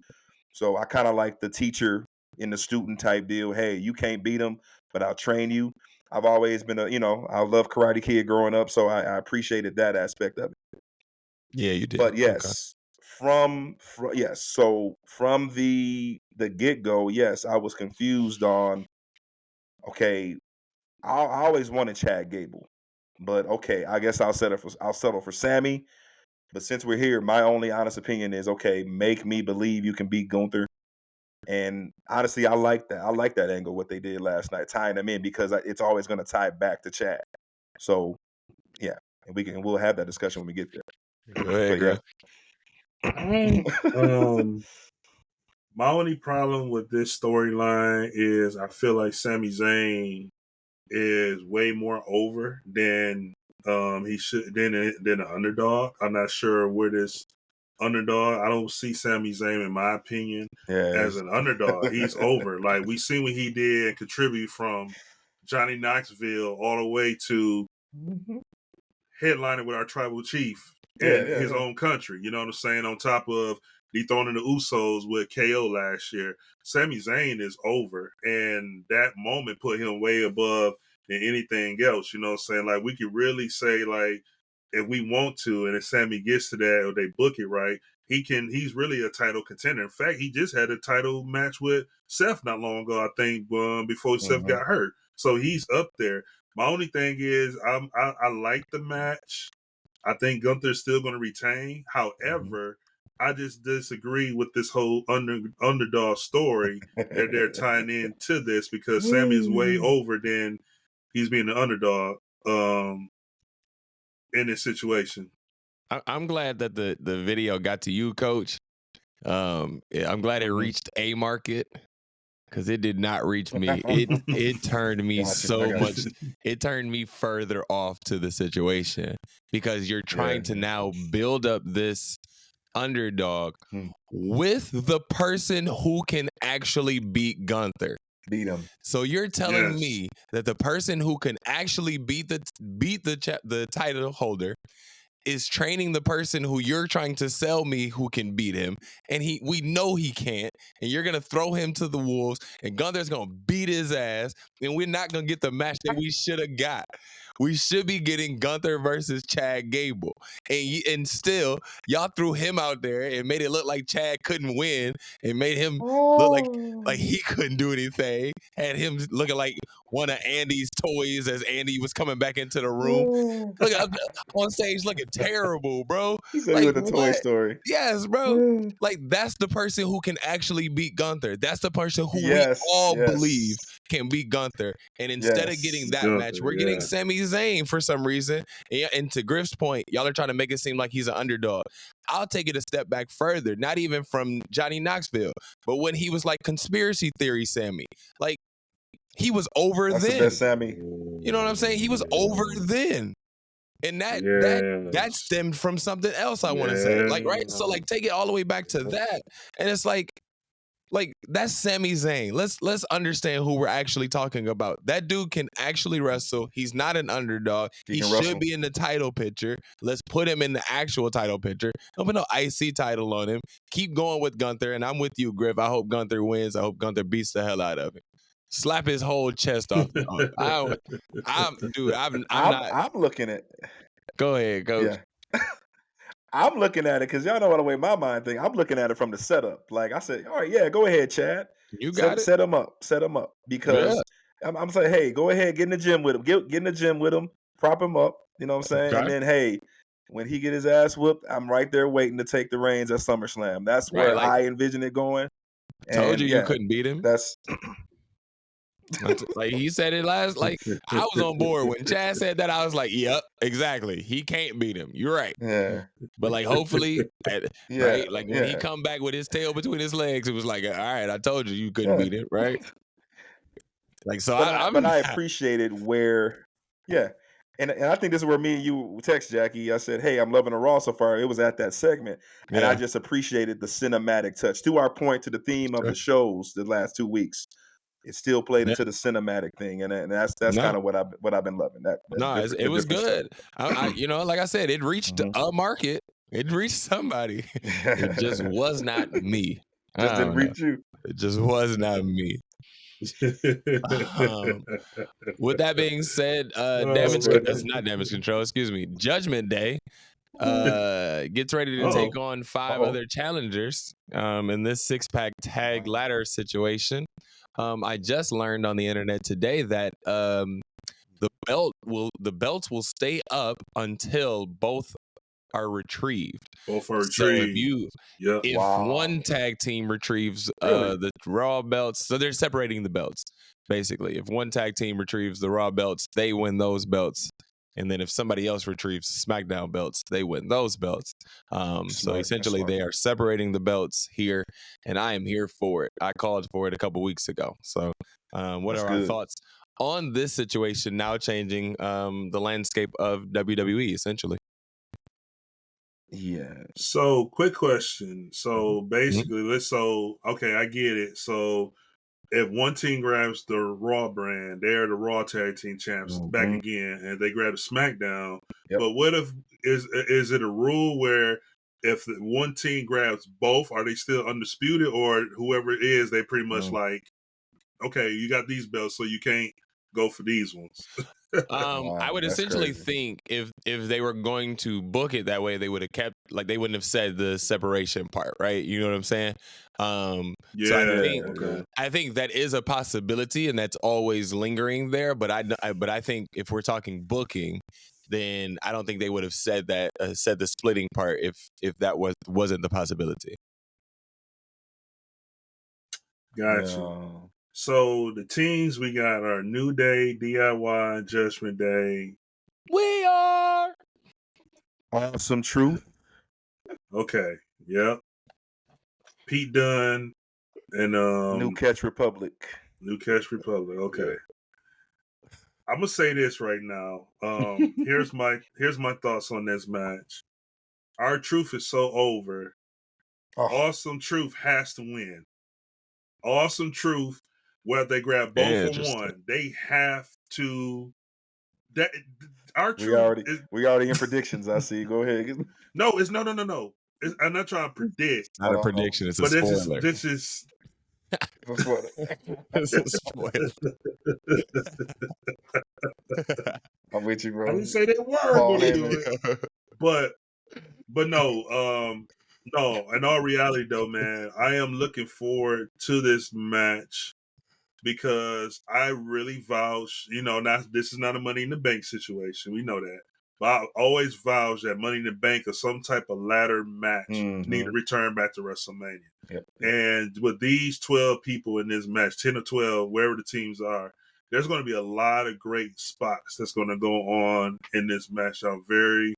So I kind of like the teacher in the student type deal. Hey, you can't beat him, but I'll train you. I've always been I love Karate Kid growing up, so I appreciated that aspect of it. Yeah, you did. But Okay. yes, yes, so from the get go, yes, I was confused on. Okay, I always wanted Chad Gable, but okay, I guess I'll settle for Sammy. But since we're here, my only honest opinion is okay. Make me believe you can beat Gunther. And honestly, I like that. I like that angle what they did last night, tying them in because it's always going to tie back to Chad. So yeah, and we'll have that discussion when we get there. Go ahead, But Griff. My only problem with this storyline is I feel like Sami Zayn is way more over than he should than an underdog. I'm not sure where this underdog. I don't see Sami Zayn, in my opinion, as an underdog. He's over. Like we seen what he did and contribute from Johnny Knoxville all the way to headlining with our tribal chief in his own country. You know what I'm saying? On top of dethroning the Usos with KO last year, Sami Zayn is over, and that moment put him way above than anything else. You know what I'm saying? Like we could really say like if we want to, and if Sammy gets to that or they book it right, he's really a title contender. In fact, he just had a title match with Seth not long ago, I think, before Seth got hurt. So he's up there. My only thing is I like the match. I think Gunther's still going to retain. However, I just disagree with this whole underdog story that they're tying into this because Sammy is way over than he's being an underdog in this situation. I'm glad that the video got to you, Coach. I'm glad it reached a market because it did not reach me. It turned me much. It turned me further off to the situation because you're trying to now build up this underdog with the person who can actually beat Gunther. Beat him. So you're telling me that the person who can actually beat the title holder is training the person who you're trying to sell me who can beat him, and we know he can't, and you're gonna throw him to the wolves, and Gunther's gonna beat his ass, and we're not gonna get the match that we should have got. We should be getting Gunther versus Chad Gable, and still y'all threw him out there and made it look like Chad couldn't win, and made him look like he couldn't do anything. Had him looking like one of Andy's toys as Andy was coming back into the room. Look on stage looking terrible, bro. He said Like with the Toy Story. Yes, bro. Like that's the person who can actually beat Gunther. That's the person who we all believe can beat Gunther. And instead of getting that match, we're getting Sami Zayn for some reason. And to Griff's point, y'all are trying to make it seem like he's an underdog. I'll take it a step back further, not even from Johnny Knoxville, but when he was like conspiracy theory Sammy. Like he was over That's then. the best Sammy. You know what I'm saying? He was over then. And that stemmed from something else I want to say. Like, right? So like take it all the way back to that. And it's like that's Sami Zayn. Let's understand who we're actually talking about. That dude can actually wrestle. He's not an underdog. He should be in the title picture. Let's put him in the actual title picture. Don't put no IC title on him. Keep going with Gunther, and I'm with you, Griff. I hope Gunther wins. I hope Gunther beats the hell out of him. Slap his whole chest off. I'm not. I'm looking at. Go ahead, Coach. Yeah. I'm looking at it because y'all know what the way my mind think. I'm looking at it from the setup. Like I said, all right, yeah, go ahead, Chad. You got it. Set him up. Set him up. Because I'm saying, hey, go ahead, get in the gym with him. Get in the gym with him. Prop him up. You know what I'm saying? Okay. And then, hey, when he get his ass whooped, I'm right there waiting to take the reins at SummerSlam. That's where I envision it going. Told you couldn't beat him. That's Like he said it last. Like I was on board when Chad said that. I was like, "Yep, exactly. He can't beat him. You're right." Yeah. But like, hopefully, Yeah. right? Like when he Yeah. come back with his tail between his legs, it was like, "All right, I told you couldn't Yeah. beat him, right?" Like, so But I appreciated where, yeah. And I think this is where me and you text Jackie. I said, "Hey, I'm loving the Raw so far." It was at that segment, and I yeah, just appreciated the cinematic touch. To our point, to the theme of sure. the shows the last 2 weeks, it still played Yeah. into the cinematic thing, and that's No, kind of what I've been loving. That no, different it the was different stuff. good. Like I said, it reached Mhm. a market. It reached somebody. It just was not me. I Just didn't don't know. reach you. It just was not me. With that being said, funny. not damage control, excuse me. Judgment Day gets ready to take on 5 Uh-oh. other challengers in this 6-pack tag ladder situation. I just learned on the internet today that the belts will stay up until both are retrieved. Both are So retrieved. Yep. if Wow. one tag team retrieves Really? the Raw belts, so they're separating the belts, basically. If one tag team retrieves the Raw belts, they win those belts. And then if somebody else retrieves SmackDown belts, they win those belts. So Smart. That's essentially, smart. they are separating the belts here, and I am here for it. I called for it a couple weeks ago. So what That's are our good. thoughts on this situation now changing the landscape of WWE, essentially? Yeah. So, quick question. So, Mm-hmm. basically, okay, I get it. So, if one team grabs the Raw brand, they're the Raw Tag Team Champs back Mhm. again, and they grab the SmackDown. Yep. But what if is it a rule where if the one team grabs both, are they still undisputed, or whoever it is, they pretty much like, okay, you got these belts, so you can't go for these ones. I Wow, would that's essentially crazy. think if they were going to book it that way, they would have kept, like, they wouldn't have said the separation part, right? You know what I'm saying? So Yeah. Okay. I think that is a possibility, and that's always lingering there. But I think if we're talking booking, then I don't think they would have said that said the splitting part if that wasn't the possibility. Gotcha. No. So the teams we got are New Day, DIY, Judgment Day. We are. Awesome Truth. Okay. Yep. Pete Dunne and New Catch Republic. New Cash Republic. Okay. I'm gonna say this right now. Here's my thoughts on this match. Our Truth is so over. Oh, Awesome Truth has to win. Awesome Truth, whether they grab both or Interesting. one, they have to. That our we Truth is already in predictions. I see. Go ahead. no. It's no. I'm not trying to predict, It's not a prediction, it's a but spoiler. this is. That's what. It's a spoiler. I'm with you, bro. I didn't say they were Paul going to do Heyman. it, but no. No. In all reality, though, man, I am looking forward to this match because I really vouch. This is not a Money in the Bank situation. We know that, but I always vouch that Money in the Bank or some type of ladder match need to return back to WrestleMania. Yep. And with these 12 people in this match, 10 or 12, wherever the teams are, there's going to be a lot of great spots that's going to go on in this match. I'm very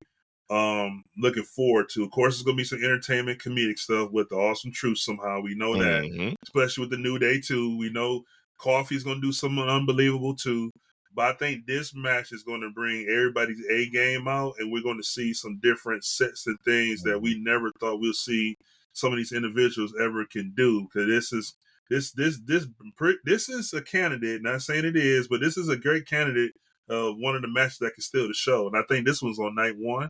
looking forward to. Of course, there's going to be some entertainment, comedic stuff with the Awesome Truth somehow. We know that, especially with the New Day, too. We know Coffee's going to do something unbelievable, too. But I think this match is going to bring everybody's A game out, and we're going to see some different sets and things that we never thought we'll see some of these individuals ever can do. Because this is a candidate. Not saying it is, but this is a great candidate of one of the matches that can steal the show. And I think this one's on night one,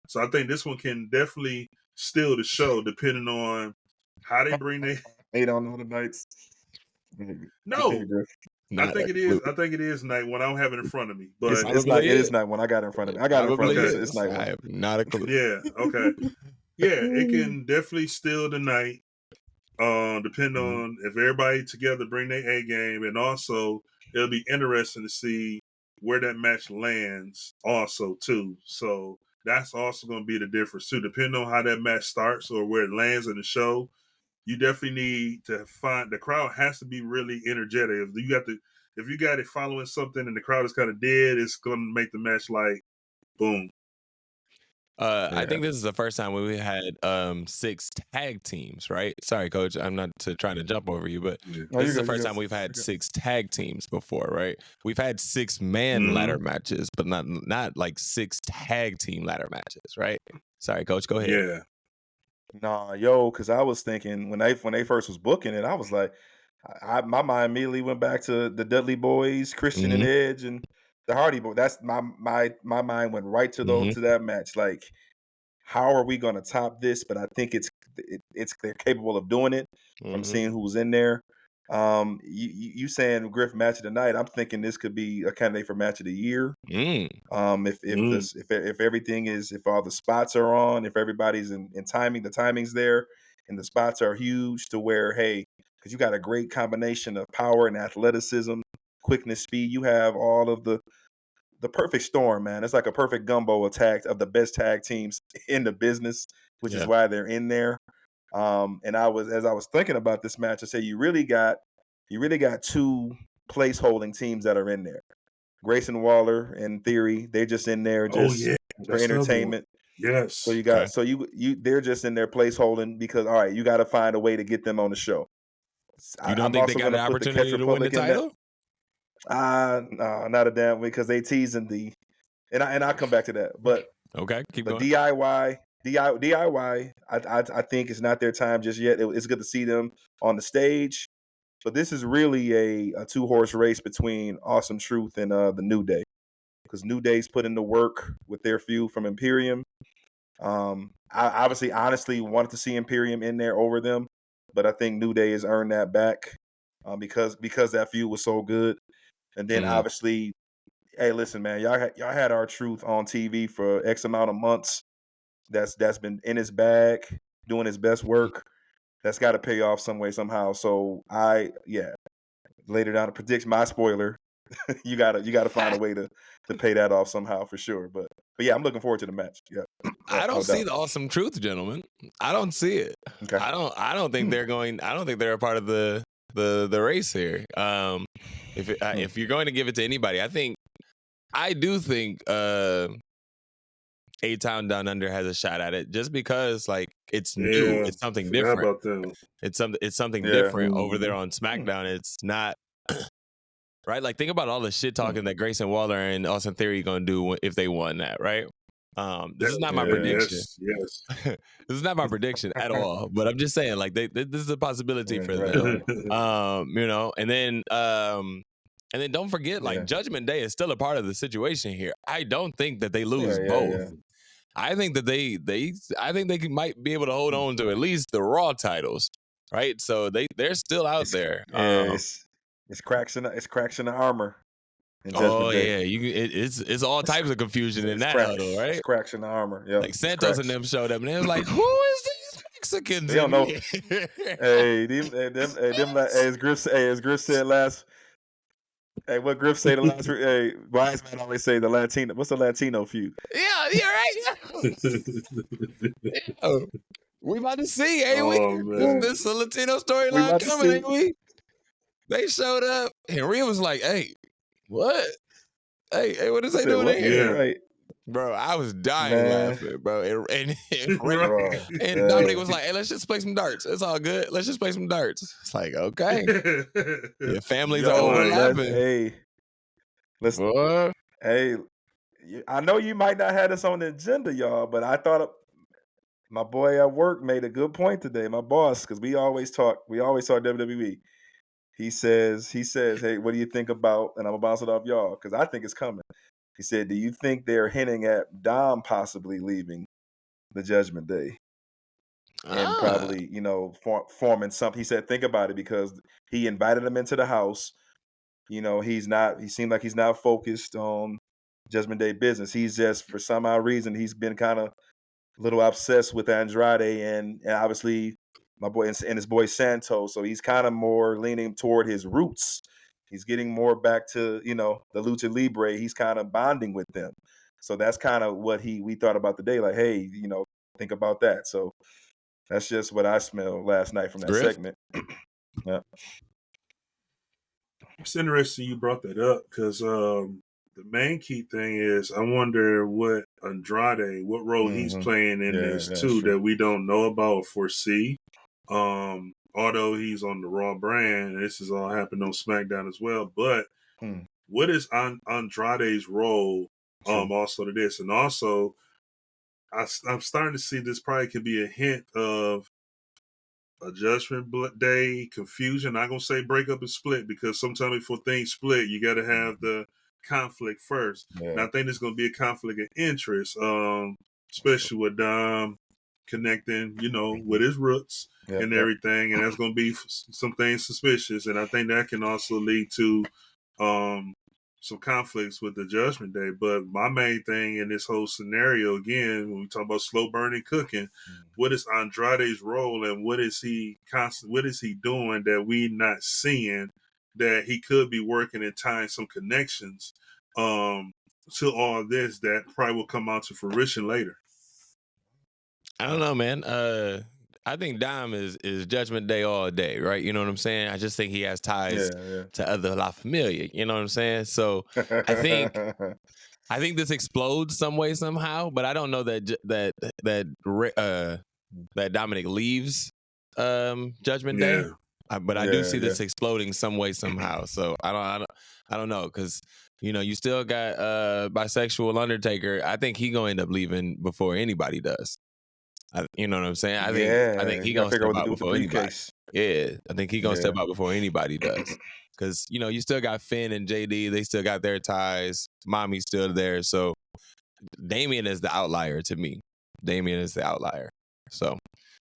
so I think this one can definitely steal the show, depending on how they bring their. 8 on other nights. No. Not I think it is. I think it is night one. I don't have it in front of me, but it is night one. I got it in front of me. I got it in front of me. Okay. It's night I one. have not a clue. Yeah. Okay. Yeah, it can definitely steal the night. Depending on if everybody together bring their A game, and also it'll be interesting to see where that match lands. Also, too. So that's also going to be the difference too. Depending on how that match starts or where it lands in the show, you definitely need to find the crowd has to be really energetic. You got to if you got it following something and the crowd is kind of dead, it's going to make the match like boom. I think this is the first time we had 6 tag teams, right? Sorry, Coach, I'm not trying to jump over you, but this is the first time we've had 6 tag teams before, right? We've had 6-man ladder matches, but not like 6 tag team ladder matches, right? Sorry, Coach, go ahead. Yeah. Nah, because I was thinking when they first was booking it, I was like, my mind immediately went back to the Dudley Boys, Christian and Edge, and the Hardy Boys. That's my mind went right to to that match. Like, how are we going to top this? But I think they're capable of doing it from seeing who's in there. You saying Griff match of the night? I'm thinking this could be a candidate for match of the year. If everything is, if all the spots are on, if everybody's in timing, the timing's there, and the spots are huge to where, hey, because you got a great combination of power and athleticism, quickness, speed. You have all of the perfect storm, man. It's like a perfect gumbo attack of the best tag teams in the business, which is why they're in there. And as I was thinking about this match, I say you really got 2 place-holding teams that are in there. Grayson Waller, in theory, they're just in there for entertainment. Yes. So you got they're just in there place-holding because, all right, you got to find a way to get them on the show. You don't think they got an opportunity to win the title? No, not a damn way, because they teasing and I'll come back to that. But okay, keep going. DIY, I think it's not their time just yet. It's good to see them on the stage, but this is really a 2-horse race between Awesome Truth and the New Day, because New Day's put in the work with their feud from Imperium. I obviously, honestly, wanted to see Imperium in there over them, but I think New Day has earned that back because that feud was so good. And then obviously, hey, listen, man, y'all had our Truth on TV for X amount of months. That's been in his bag, doing his best work. That's got to pay off some way, somehow. So later down to predict my spoiler. you gotta find a way to pay that off somehow for sure. But yeah, I'm looking forward to the match. Yeah, I don't see the Awesome Truth, gentlemen. I don't see it. Okay. I don't think they're going. I don't think they're a part of the race here. If you're going to give it to anybody, I do think A-Town Down Under has a shot at it, just because like it's new, it's something different. It's something different over there on SmackDown. It's not right. Like, think about all the shit talking that Grayson Waller and Austin Theory going to do if they won that, right? This is not my prediction. Yes. This is not my prediction at all. But I'm just saying, like, this is a possibility for them. And then don't forget, like, Judgment Day is still a part of the situation here. I don't think that they lose both. Yeah. I think that they might be able to hold on to at least the Raw titles, right? So they're still out there. It's cracks in the armor. It's all types of confusion in that huddle, right? It's cracks in the armor. Yeah, like Santos and them showed up, and they was like, "Who is these Mexicans?" They don't know. As Griff said last. Hey, what Griff say the last? Hey, wise man always say the Latino. What's the Latino feud? Yeah, you're right. Yeah. We about to see, ain't we? This is a Latino storyline coming, ain't we? They showed up, and Rhea was like, "Hey, what? Hey, what is they doing here?" Yeah. Right. Bro, I was dying laughing, bro. And Dominic was like, "Hey, let's just play some darts. It's all good. Let's just play some darts." It's like, okay. Your families are overlapping. Hey, listen. Hey, I know you might not have this on the agenda, y'all, but I thought my boy at work made a good point today. My boss, because we always talk WWE. He says, "Hey, what do you think about?" And I'm gonna bounce it off y'all because I think it's coming. He said, "Do you think they're hinting at Dom possibly leaving the Judgment Day and probably, forming something?" He said, "Think about it, because he invited him into the house. He seemed like he's not focused on Judgment Day business. He's just, for some odd reason, he's been kind of a little obsessed with Andrade and obviously my boy and his boy Santos. So he's kind of more leaning toward his roots. He's getting more back to, the Lucha Libre. He's kind of bonding with them. So that's kind of what we thought about today. Like, hey, think about that. So that's just what I smelled last night from that segment. Yeah. It's interesting you brought that up because the main key thing is I wonder what Andrade, what role he's playing in this too true. that we don't know about or foresee. Although he's on the Raw brand, this is all happened on SmackDown as well. But what is Andrade's role also to this? And also, I'm starting to see this probably could be a hint of a Judgment Day confusion. I'm gonna say break up and split because sometimes before things split, you got to have the conflict first. And I think there's gonna be a conflict of interest, especially with Dom connecting, with his roots and everything, and that's gonna be some things suspicious. And I think that can also lead to some conflicts with the Judgment Day. But my main thing in this whole scenario, again, when we talk about slow burning cooking, what is Andrade's role and what is he doing that we not seeing that he could be working and tying some connections to all this that probably will come out to fruition later? I don't know, man. I think Dom is Judgment Day all day, right? You know what I'm saying? I just think he has ties to other La Familia. You know what I'm saying? So I think this explodes some way somehow, but I don't know that Dominic leaves Judgment Day. But I do see this exploding some way somehow. So I don't know because you still got bisexual Undertaker. I think he gonna end up leaving before anybody does. You know what I'm saying? I think he gonna step out before anybody. Yeah, I think he gonna step out before anybody does. Because you still got Finn and JD. They still got their ties. Mommy's still there. So Damien is the outlier to me. Damien is the outlier. So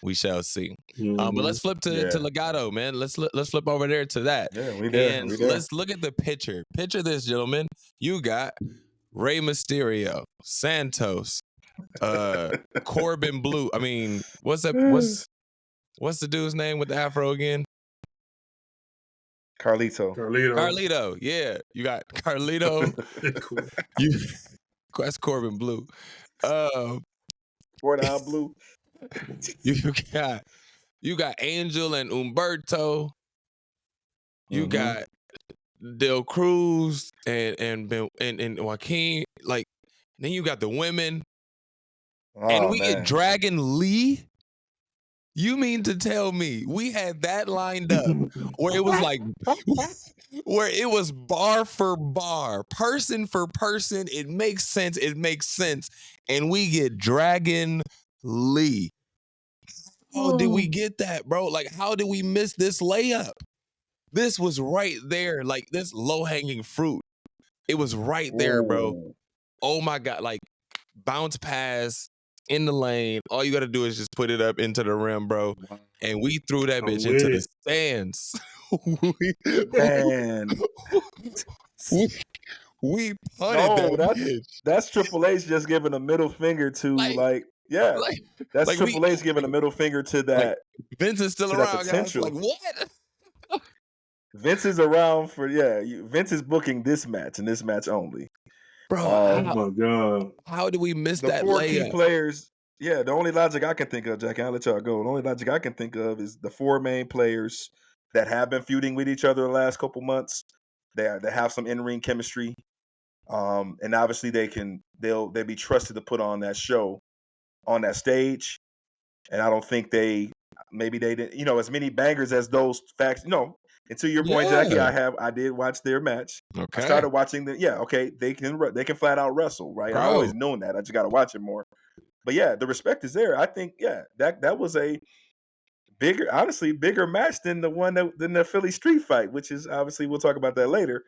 we shall see. But let's flip to Legado, man. Let's flip over there to that. Yeah, we did. Let's look at the picture. Picture this, gentlemen. You got Rey Mysterio, Santos, Corbin Blue. I mean, what's the dude's name with the afro again? Carlito. Yeah, you got Carlito. That's Corbin Blue. Down Blue. You got Angel and Humberto. You got Del Cruz and Joaquin. Like, then you got the women. And we get Dragon Lee? You mean to tell me we had that lined up where it was like, where it was bar for bar, person for person, it makes sense, and we get Dragon Lee. How did we get that, bro? Like, how did we miss this layup? This was right there, like this low-hanging fruit. It was right there, bro. Oh my God, like bounce pass, in the lane. All you got to do is just put it up into the rim, bro. And we threw that bitch into the stands. we punted that bitch. That's Triple H just giving a middle finger to that's Triple H giving a middle finger to that. Like, Vince is still around, guys. Like, what? Vince is around for Vince is booking this match and this match only. Bro, oh my God. How do we miss that four layup? Key players, the only logic I can think of, Jackie, I'll let y'all go. The only logic I can think of is the four main players that have been feuding with each other the last couple months. They have some in-ring chemistry. And obviously they'll be trusted to put on that show on that stage. And I don't think they didn't, as many bangers as those facts, And to your point, Jackie, I did watch their match. Okay. I started watching they can flat out wrestle, right? I've always known that. I just got to watch it more. But the respect is there. I think that was a bigger match than than the Philly street fight, which is obviously we'll talk about that later.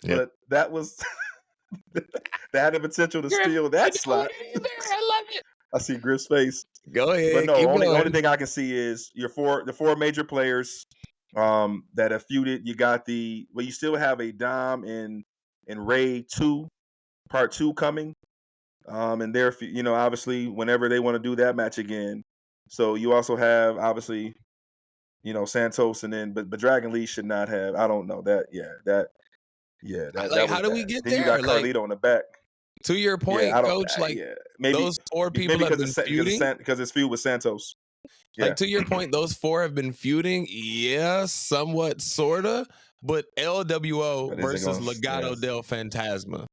Yep. But that was that had the potential to steal that slot. I love it. I see Griff's face. Go ahead. But no, only thing I can see is the four major players that have feuded. You got you still have a Dom and Ray part 2 coming. And they're, obviously whenever they want to do that match again. So you also have obviously, Santos but Dragon Lee should not have. I don't know that. How do we get then there? You got Carlito in the back. To your point, Coach, maybe those four people have been feuding because it's feud with Santos. Like, to your point, those four have been feuding, somewhat, sorta, but LWO But is it versus gonna? Legado Yes. del Fantasma.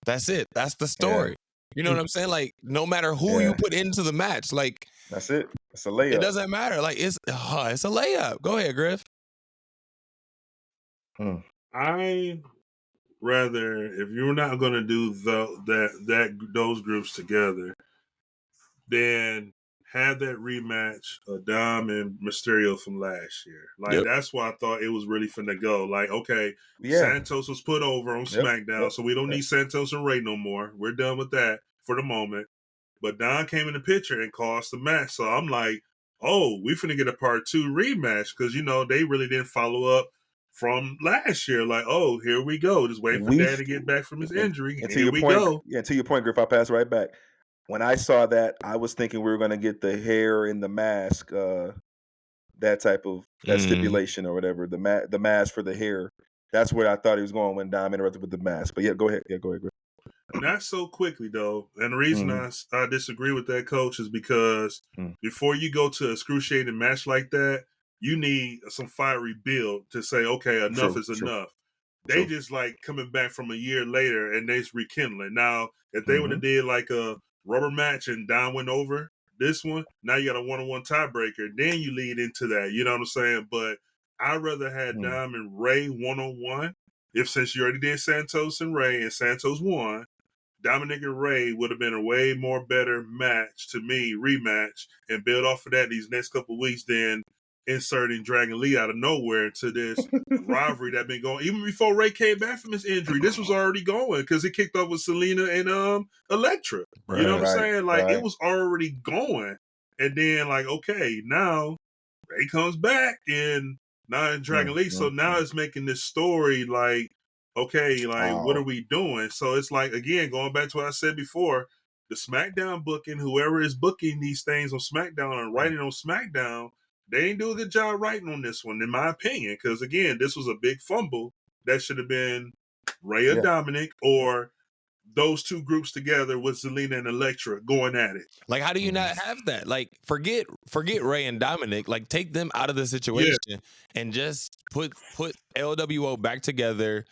That's it. That's the Yeah. story. You know what I'm saying? Like, no matter who you Yeah. put into the match, like, That's it. It's a it layup. doesn't matter. Like, it's a layup. Go ahead, Griff. I rather, if you're not going to do those groups together, then have that rematch of Dom and Mysterio from last year. Like, that's why I thought it was really finna go. Like, okay, Yeah. Santos was put over on SmackDown, so we don't need Santos and Ray no more. We're done with that for the moment. But Don came in the picture and cost the match. So I'm like, oh, we finna get a part 2 rematch because, you know, they really didn't follow up from last year. Like, oh, here we go. Just waiting for Dad to get back from his injury. And to here your we point, go. Yeah, to your point, Griff, I'll pass right back. When I saw that, I was thinking we were going to get the hair and the mask, that type of stipulation or whatever, the mask for the hair. That's where I thought he was going when Dom interrupted with the mask. But yeah, go ahead. Yeah, go ahead, Griff. Not so quickly, though. And the reason I disagree with that, Coach, is because before you go to an excruciating match like that, you need some fiery build to say, okay, enough is enough. They just like coming back from a year later and they's rekindling. Now, if they would have did like a rubber match and Don went over this one, now you got a 1-on-1 tiebreaker. Then you lead into that. You know what I'm saying? But I'd rather have Dom and Ray 1-on-1. If since you already did Santos and Ray and Santos won, Dominic and Ray would have been a way more better match to me, rematch, and build off of that these next couple of weeks than inserting Dragon Lee out of nowhere into this rivalry that been going. Even before Ray came back from his injury, this was already going because it kicked off with Selena and Elektra. Right. You know what I'm saying? Like, it was already going. And then, like, okay, now Ray comes back and now in Dragon Lee. So now it's making this story like, okay, like, what are we doing? So it's like, again, going back to what I said before, the SmackDown booking, whoever is booking these things on SmackDown and writing on SmackDown, they ain't do a good job writing on this one, in my opinion. Because, again, this was a big fumble that should have been Ray or Dominic or those two groups together with Zelina and Elektra going at it. Like, how do you not have that? Like, forget Ray and Dominic. Like, take them out of the situation and just put LWO back together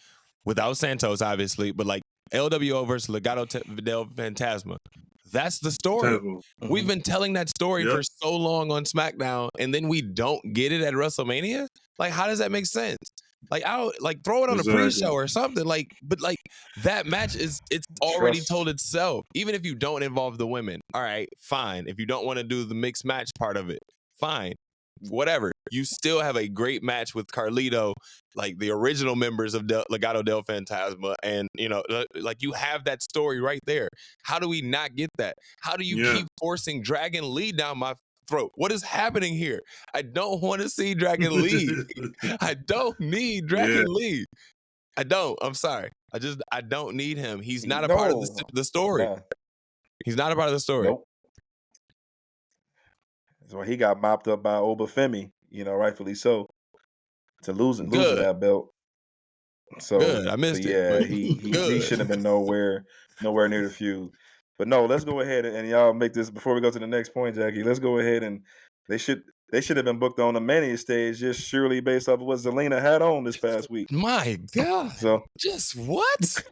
without Santos, obviously, but like LWO versus Legado del Fantasma. That's the story. We've been telling that story for so long on SmackDown, and then we don't get it at WrestleMania. Like, how does that make sense? Like, throw it on a pre-show or something. Like, but like that match it's already told itself. Even if you don't involve the women, all right, fine. If you don't want to do the mixed match part of it, fine. Whatever. You still have a great match with Carlito, like the original members of Legado del Fantasma, and you know, like you have that story right there. How do we not get that? How do you keep forcing Dragon Lee down my throat? What is happening here? I don't want to see Dragon Lee. I don't need Dragon Lee. I don't. I'm sorry. I don't need him. He's not a part of the story. He's not a part of the story. Nope. So he got mopped up by Obafemi, you know, rightfully so, to losing that belt. So good. I missed it. He shouldn't have been nowhere near the feud. But no, let's go ahead and y'all make this before we go to the next point, Jackie. Let's go ahead and they should have been booked on the Mania stage just surely based off of what Zelina had on this past week. My God. So just what?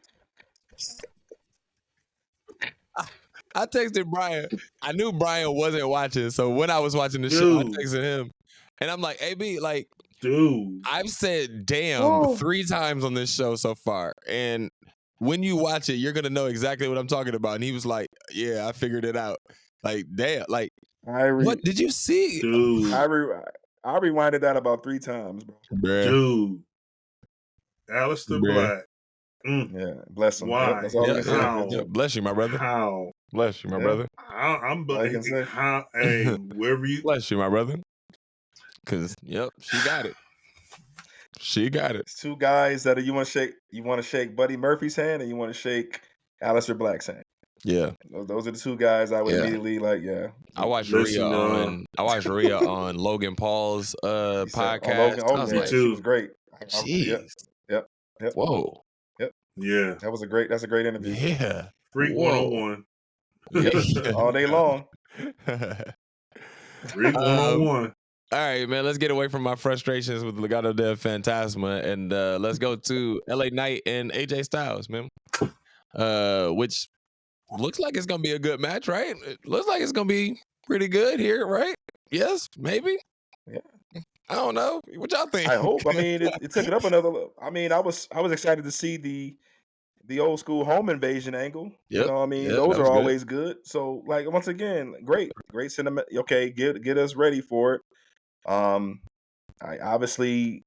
I texted Brian. I knew Brian wasn't watching, so when I was watching the show, I texted him, and I'm like, "AB, like, dude, I've said damn 3 times on this show so far, and when you watch it, you're gonna know exactly what I'm talking about." And he was like, "Yeah, I figured it out." Like, damn, like, what did you see, dude? I rewinded that about 3 times, bro. Dude, Aleister Black. Yeah, bless him. Why? That's all I can say. Bless you, my brother. How? Bless you, my brother. I'm how? Hey, wherever you. Bless you, my brother. Cause she got it. She got it. It's 2 guys that you want to shake Buddy Murphy's hand, and you want to shake Aleister Black's hand. Yeah, those are the 2 guys I would immediately like. Yeah, I watched Rhea on Logan Paul's podcast. She was great. Jeez. Yep. Whoa. Yep. Yeah. That's a great interview. Yeah. Freak 101. All day long. Read one-on-one. All right, man. Let's get away from my frustrations with Legado del Fantasma and let's go to LA Knight and AJ Styles, man. Which looks like it's gonna be a good match, right? It looks like it's gonna be pretty good here, right? Yes, maybe. Yeah. I don't know. What y'all think? I hope. I mean, it took it up another. I mean, I was excited to see the old school home invasion angle. Yep. You know, I mean, Yep, those that are was good. always good. So, like, once again, great sentiment. Okay, get us ready for it. I obviously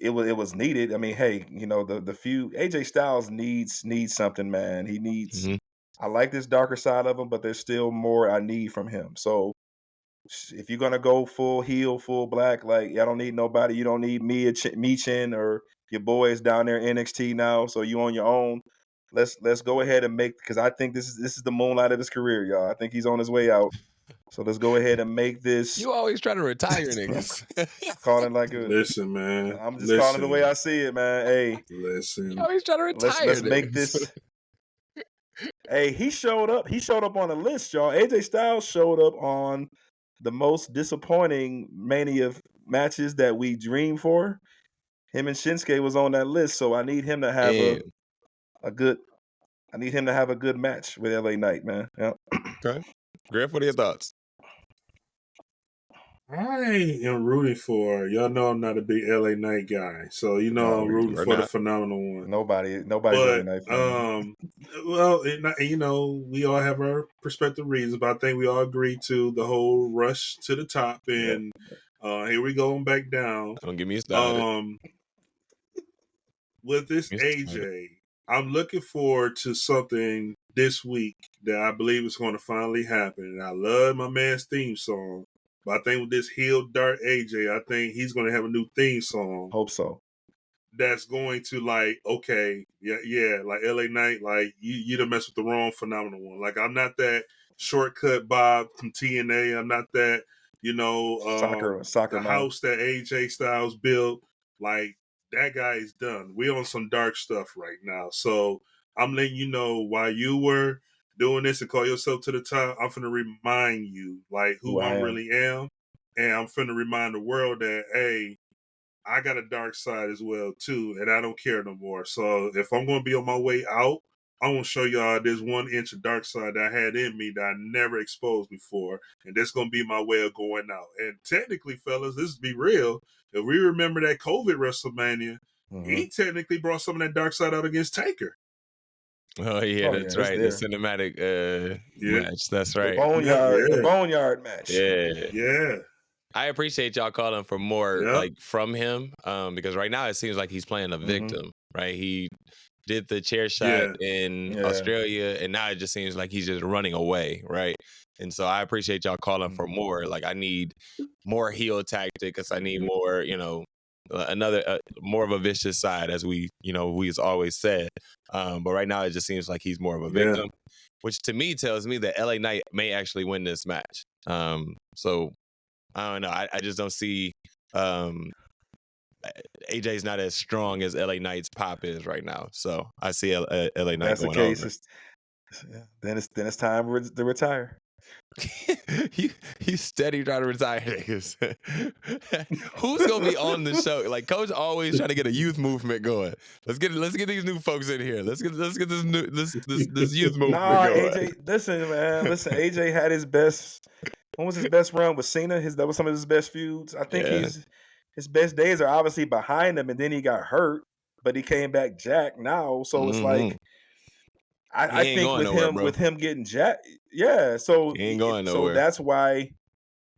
it was needed. I mean, hey, you know, the few AJ Styles needs something, man. He needs. Mhm. I like this darker side of him, but there's still more I need from him. So, if you're gonna go full heel, full black, like I don't need nobody. You don't need me, Michin, or your boys down there in NXT now. So you on your own. Let's go ahead and make, because I think this is the moonlight of his career, y'all. I think he's on his way out. So let's go ahead and make this. You always try to retire niggas. Calling like a. Listen, man. I'm just calling it the way I see it, man. Hey, listen. You always try to retire. let's make this. Hey, he showed up. He showed up on the list, y'all. AJ Styles showed up on the most disappointing Mania matches that we dreamed for. Him and Shinsuke was on that list, so I need him to have a good. I need him to have a good match with LA Knight, man. Yep. Okay. Griff, what are your thoughts? I am rooting for, y'all know I'm not a big LA Knight guy, so you know I'm rooting for the phenomenal one. Nobody's but, LA Knight fan. Well, you know, we all have our prospective reasons, but I think we all agree to the whole rush to the top, and here we go back down. Don't get me started. With this AJ, I'm looking forward to something this week that I believe is going to finally happen. And I love my man's theme song. But I think with this heel dark AJ, I think he's going to have a new theme song. Hope so. That's going to like, okay, yeah, like LA Knight, like you done mess with the wrong phenomenal one. Like I'm not that shortcut Bob from TNA. I'm not that, you know, soccer the house that AJ Styles built. Like that guy is done. We on some dark stuff right now. So I'm letting you know, while you were doing this and call yourself to the top, I'm finna remind you like who I really am. And I'm finna remind the world that, hey, I got a dark side as well too, and I don't care no more. So if I'm gonna be on my way out, I want to show y'all this 1 inch of dark side that I had in me that I never exposed before, and that's gonna be my way of going out. And technically, fellas, this is be real. If we remember that COVID Wrestlemania, he technically brought some of that dark side out against Taker. Oh yeah, that's right. The cinematic match. That's right. The boneyard match. Yeah. I appreciate y'all calling for more like from him, because right now it seems like he's playing a victim, right? He did the chair shot in Australia, and now it just seems like he's just running away, right? And so I appreciate y'all calling for more. Like I need more heel tactics. I need more, you know, another more of a vicious side, as we've always said. But right now it just seems like he's more of a victim, which to me tells me that LA Knight may actually win this match. So I don't know. I just don't see AJ's not as strong as LA Knight's pop is right now. So I see LA Knight That's going the case. over. Then it's time to retire. He's steady trying to retire niggas. Who's gonna be on the show? Like Coach always trying to get a youth movement going. Let's get these new folks in here. Let's get this youth movement going. AJ, listen, man. AJ had his best. When was his best run with Cena? That was some of his best feuds. I think his best days are obviously behind him, and then he got hurt, but he came back jacked now. So it's like I think with him getting jacked, so he ain't going nowhere. So that's why.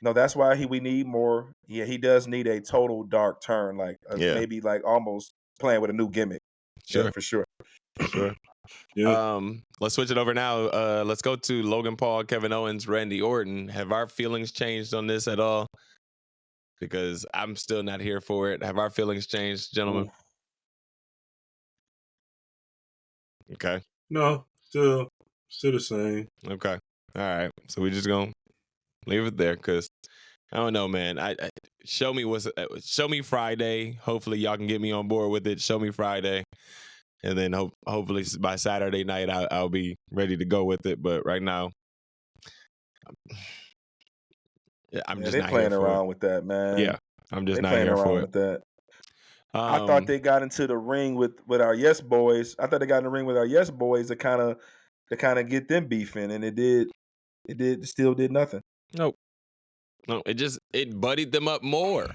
No, that's why we need more. Yeah, he does need a total dark turn, like maybe like almost playing with a new gimmick. Sure, for sure. Yeah. Let's switch it over now. Let's go to Logan Paul, Kevin Owens, Randy Orton. Have our feelings changed on this at all? Because I'm still not here for it. Have our feelings changed, gentlemen? Okay. No, still the same. Okay. All right. So we just gonna leave it there, because I don't know, man. Show me Friday. Hopefully y'all can get me on board with it. Show me Friday. And then hopefully by Saturday night, I'll be ready to go with it. But right now, I'm Yeah, just they not here playing for it. around with that, man. Yeah, I'm just They not playing here for around it. with that. I thought Um, they got into the ring with our Yes Boys. I thought they got in the ring with our Yes Boys to kind of get them beefing, and it still did nothing. nope. No, it buddied them up more.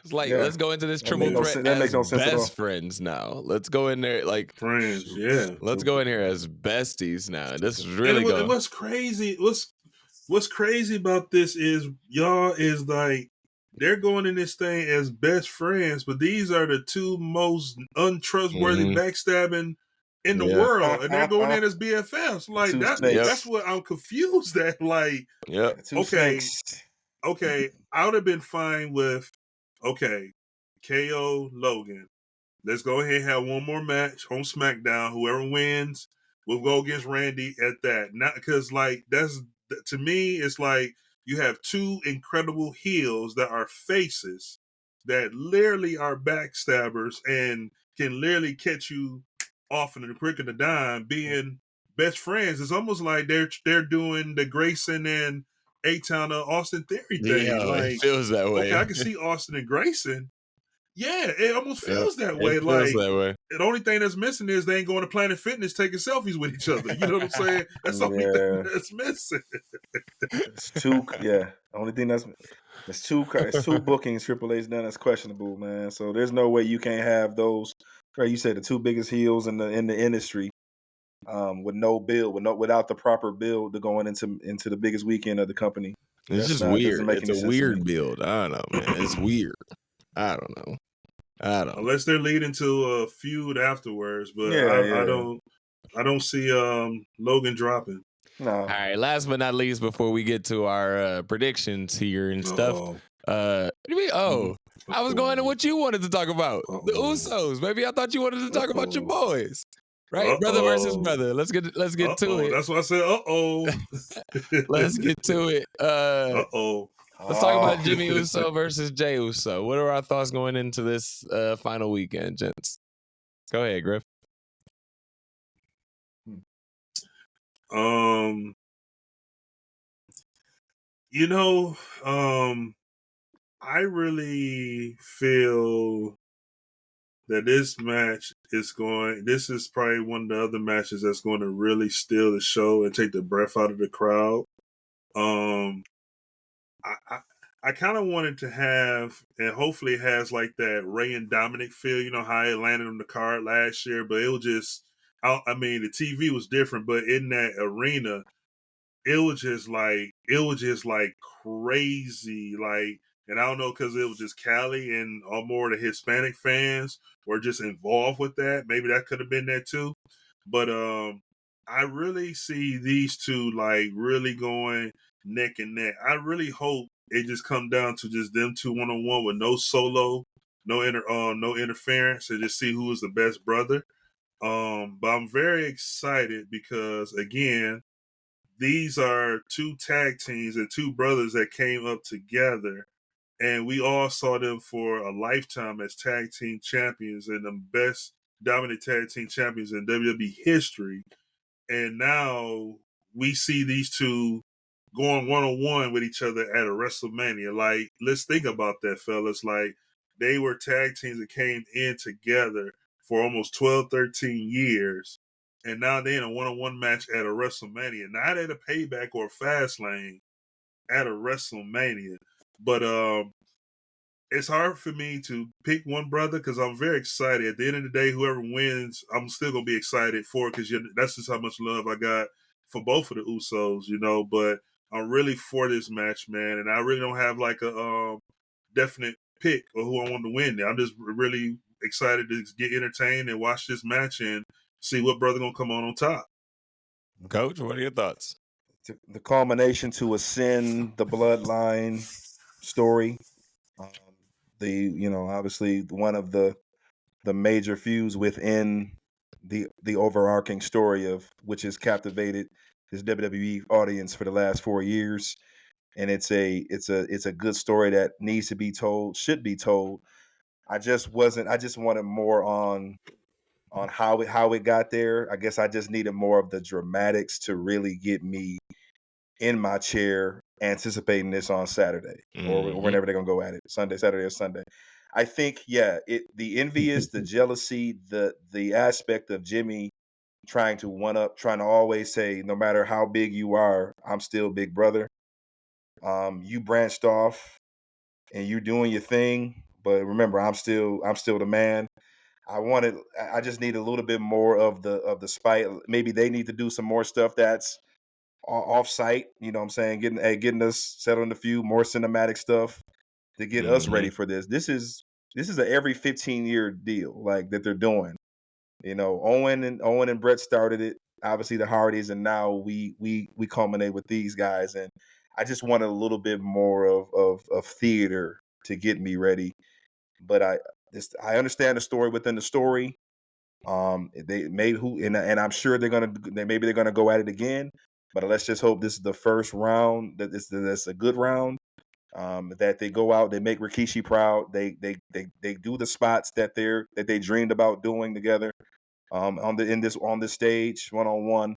It's like, Yeah, let's go into this that triple make no threat sense. That makes as no sense at all. best friends now. Let's go in there like Friends, yeah. let's go in here as besties now. This is And really going. what's crazy? What's crazy about this is y'all is like they're going in this thing as best friends, but these are the two most untrustworthy Mhm. backstabbing in the Yeah. world, and they're going in as BFFs. Like Two that's snakes. what I'm confused at. Like, Yep. Two okay, snakes. okay, I would have been fine with KO Logan. Let's go ahead and have one more match on SmackDown. Whoever wins, we'll go against Randy at that. Not because like that's to me, it's like you have two incredible heels that are faces that literally are backstabbers and can literally catch you off in the prick of the dime. Being best friends, it's almost like they're doing the Grayson and A-Town Austin Theory thing. Yeah, it Like, feels that okay, way. I can see Austin and Grayson. Yeah, it almost Yep. feels that It way. feels Like that way. the only thing that's missing is they ain't going to Planet Fitness taking selfies with each other. You know what I'm saying? That's the only thing Yeah, that's missing. it's two. Yeah, only thing it's two bookings Triple H's done that's questionable, man. So there's no way you can't have those. Right, you said the two biggest heels in the industry, with no build, without the proper build to going into the biggest weekend of the company. It's just Doesn't weird. make It's any a sense to me. weird build. I don't know, man. It's weird. I don't know. I don't know. Unless they're leading to a feud afterwards, but Yeah. I don't see Logan dropping. No. All right, last but not least, before we get to our predictions here and stuff. Uh-oh. What do you mean? Oh, I was going to what you wanted to talk about. The Uh-oh. Usos. Maybe I thought you wanted to talk about your boys. Right? Uh-oh. Brother versus brother. Let's get to it. That's why I said uh-oh. Let's get to it. Uh-oh. Let's talk about Oh, Jimmy Uso versus Jay Uso. What are our thoughts going into this final weekend, gents? Go ahead, Griff. You know, I really feel that this match this is probably one of the other matches that's going to really steal the show and take the breath out of the crowd. I kind of wanted to have, and hopefully it has like that Ray and Dominic feel, you know, how it landed on the card last year, but it was just, I mean, the TV was different, but in that arena, it was just like crazy, like, and I don't know, because it was just Cali and all more of the Hispanic fans were just involved with that. Maybe that could have been that too, but I really see these two like really going neck and neck. I really hope it just come down to just them two 1-on-1 with no solo, no interference, and just see who is the best brother. But I'm very excited because again, these are two tag teams and two brothers that came up together, and we all saw them for a lifetime as tag team champions and the best dominant tag team champions in WWE history. And now we see these two going 1-on-1 with each other at a WrestleMania. Like, let's think about that, fellas. Like, they were tag teams that came in together for almost 12, 13 years. And now they're in a 1-on-1 match at a WrestleMania. Not at a Payback or a Fastlane, at a WrestleMania. But it's hard for me to pick one brother because I'm very excited. At the end of the day, whoever wins, I'm still going to be excited for it because that's just how much love I got for both of the Usos, you know. But I'm really for this match, man. And I really don't have like a definite pick of who I want to win. I'm just really excited to get entertained and watch this match and see what brother going to come on top. Coach, what are your thoughts? the culmination to ascend the bloodline story. Obviously one of the major feuds within the overarching story of which has captivated this WWE audience for the last 4 years, and it's a good story that needs to be told, should be told. I just wanted more on how it got there. I guess I just needed more of the dramatics to really get me in my chair anticipating this on Saturday or Mm-hmm. whenever they're gonna go at it, Saturday or Sunday. I think, yeah, the envious, the jealousy, the aspect of Jimmy trying to one up, trying to always say, no matter how big you are, I'm still big brother. You branched off and you doing your thing, but remember, I'm still the man. I just need a little bit more of the spite. Maybe they need to do some more stuff that's off site. You know what I'm saying? Getting us settled in a few more cinematic stuff to get us Mm-hmm. ready for this. This is a every 15-year deal like that they're doing. You know, Owen and Brett started it. Obviously the Hardys, and now we culminate with these guys. And I just wanted a little bit more of theater to get me ready. But I understand the story within the story. They made who and I'm sure they're gonna go at it again. But let's just hope this is the first round that's a good round. That they go out, they make Rikishi proud. They do the spots that they dreamed about doing together. On this stage 1-on-1,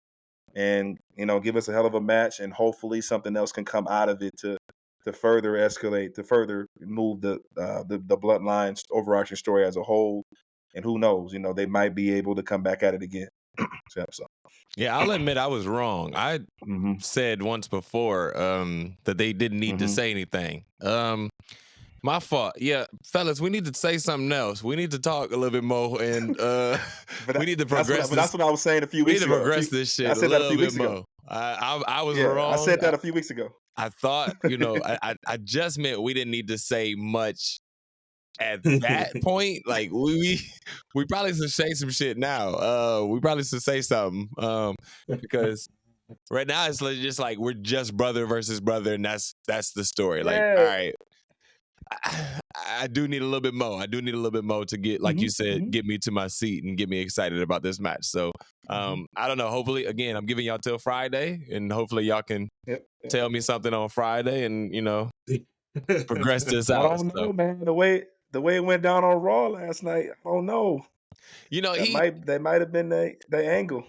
and give us a hell of a match, and hopefully something else can come out of it to further escalate, to further move the bloodline's overarching story as a whole. And who knows, they might be able to come back at it again. So, Yeah, I'll admit I was wrong. I said once before that they didn't need to say anything. My fault. Yeah, fellas, we need to say something else. We need to talk a little bit more, and we need to progress. That's what I was saying a few weeks ago. We need to progress this shit I said a that a few little weeks bit ago. more. I was Yeah, wrong. I said that a few weeks ago. I thought, I just meant we didn't need to say much at that point. Like we probably should say some shit now. We probably should say something because right now it's just like we're just brother versus brother, and that's the story. Like, all right, I do need a little bit more. I do need a little bit more to get, like you said, get me to my seat and get me excited about this match. So I don't know. Hopefully, again, I'm giving y'all till Friday, and hopefully y'all can tell me something on Friday, and progress this out. I don't know, man. The way it went down on Raw last night, I don't know. That might have been the angle.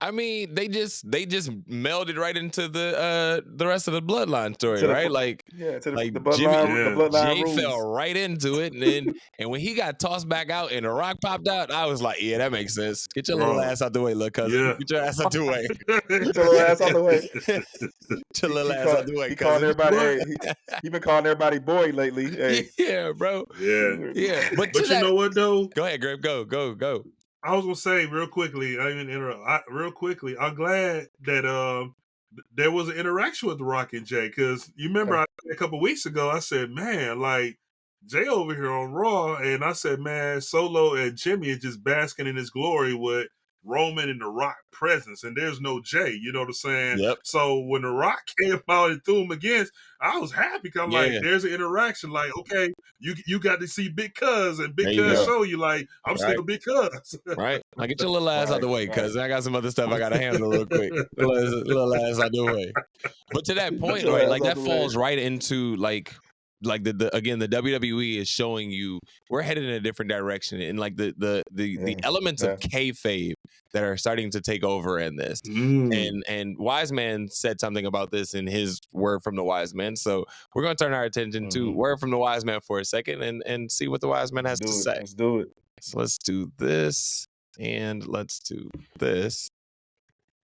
I mean, they just melded right into the rest of the bloodline story, right? The bloodline Jay rules. fell right into it, and then when he got tossed back out and The Rock popped out, I was like, yeah, that makes sense. Get your little ass out the way, little cousin. Yeah. Get your ass out the way. Get your little ass out the way. Get your little ass out the way, he cousin. He been calling everybody boy lately. Hey. Yeah, bro. Yeah. But you know what though? Go ahead, Griff. Go. I was gonna say real quickly. I didn't interrupt. Real quickly, I'm glad that there was an interaction with The Rock and Jay, because you remember a couple weeks ago I said, man, like Jay over here on Raw, and I said, man, Solo and Jimmy are just basking in his glory with Roman and The Rock presence, and there's no Jay. You know what I'm saying? Yep. So when The Rock came out and threw him against, I was happy because I'm like, there's an interaction. Like, okay, you got to see Big Cuz, and Big Cuz show you like I'm still Big Cuz. Right. Now get your little ass out the way, cuz I got some other stuff I gotta handle real quick. Little ass out the way. But to that point, right, like that falls right into like the again, the WWE is showing you we're headed in a different direction, and like the elements of kayfabe that are starting to take over in this. And Wise Man said something about this in his Word from the Wise Man. So we're gonna turn our attention to Word from the Wise Man for a second and see what the Wise Man has to say. Let's do it. So let's do this and let's do this.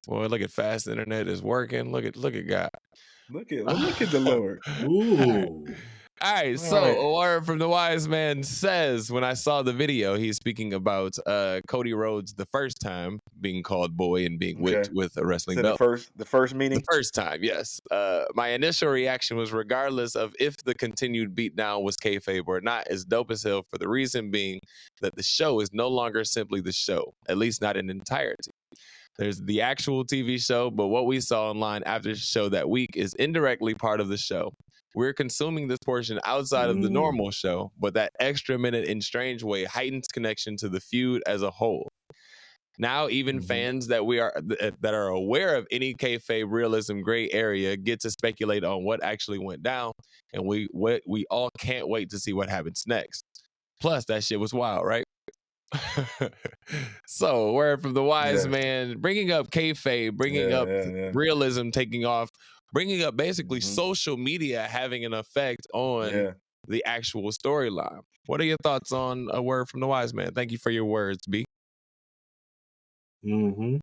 Boy, look at fast internet is working. Look at God. Look at the Lord. Ooh. All right, so a word from the Wise Man says, when I saw the video, he's speaking about Cody Rhodes the first time being called boy and being whipped with a wrestling belt. The first meeting? The first time, yes. My initial reaction was, regardless of if the continued beatdown was kayfabe or not, is dope as hell, for the reason being that the show is no longer simply the show, at least not in entirety. There's the actual TV show, but what we saw online after the show that week is indirectly part of the show. We're consuming this portion outside of the normal show, but that extra minute in strange way heightens connection to the feud as a whole. Now, even fans that are aware of any kayfabe realism gray area get to speculate on what actually went down, and we all can't wait to see what happens next. Plus, that shit was wild, right? So, word from the wise Yeah. man, bringing up kayfabe, bringing up Yeah. realism taking off, bringing up basically Hmm. social media having an effect on Yeah. the actual storyline. What are your thoughts on a word from the wise man? Thank you for your words, B. Mm-hmm.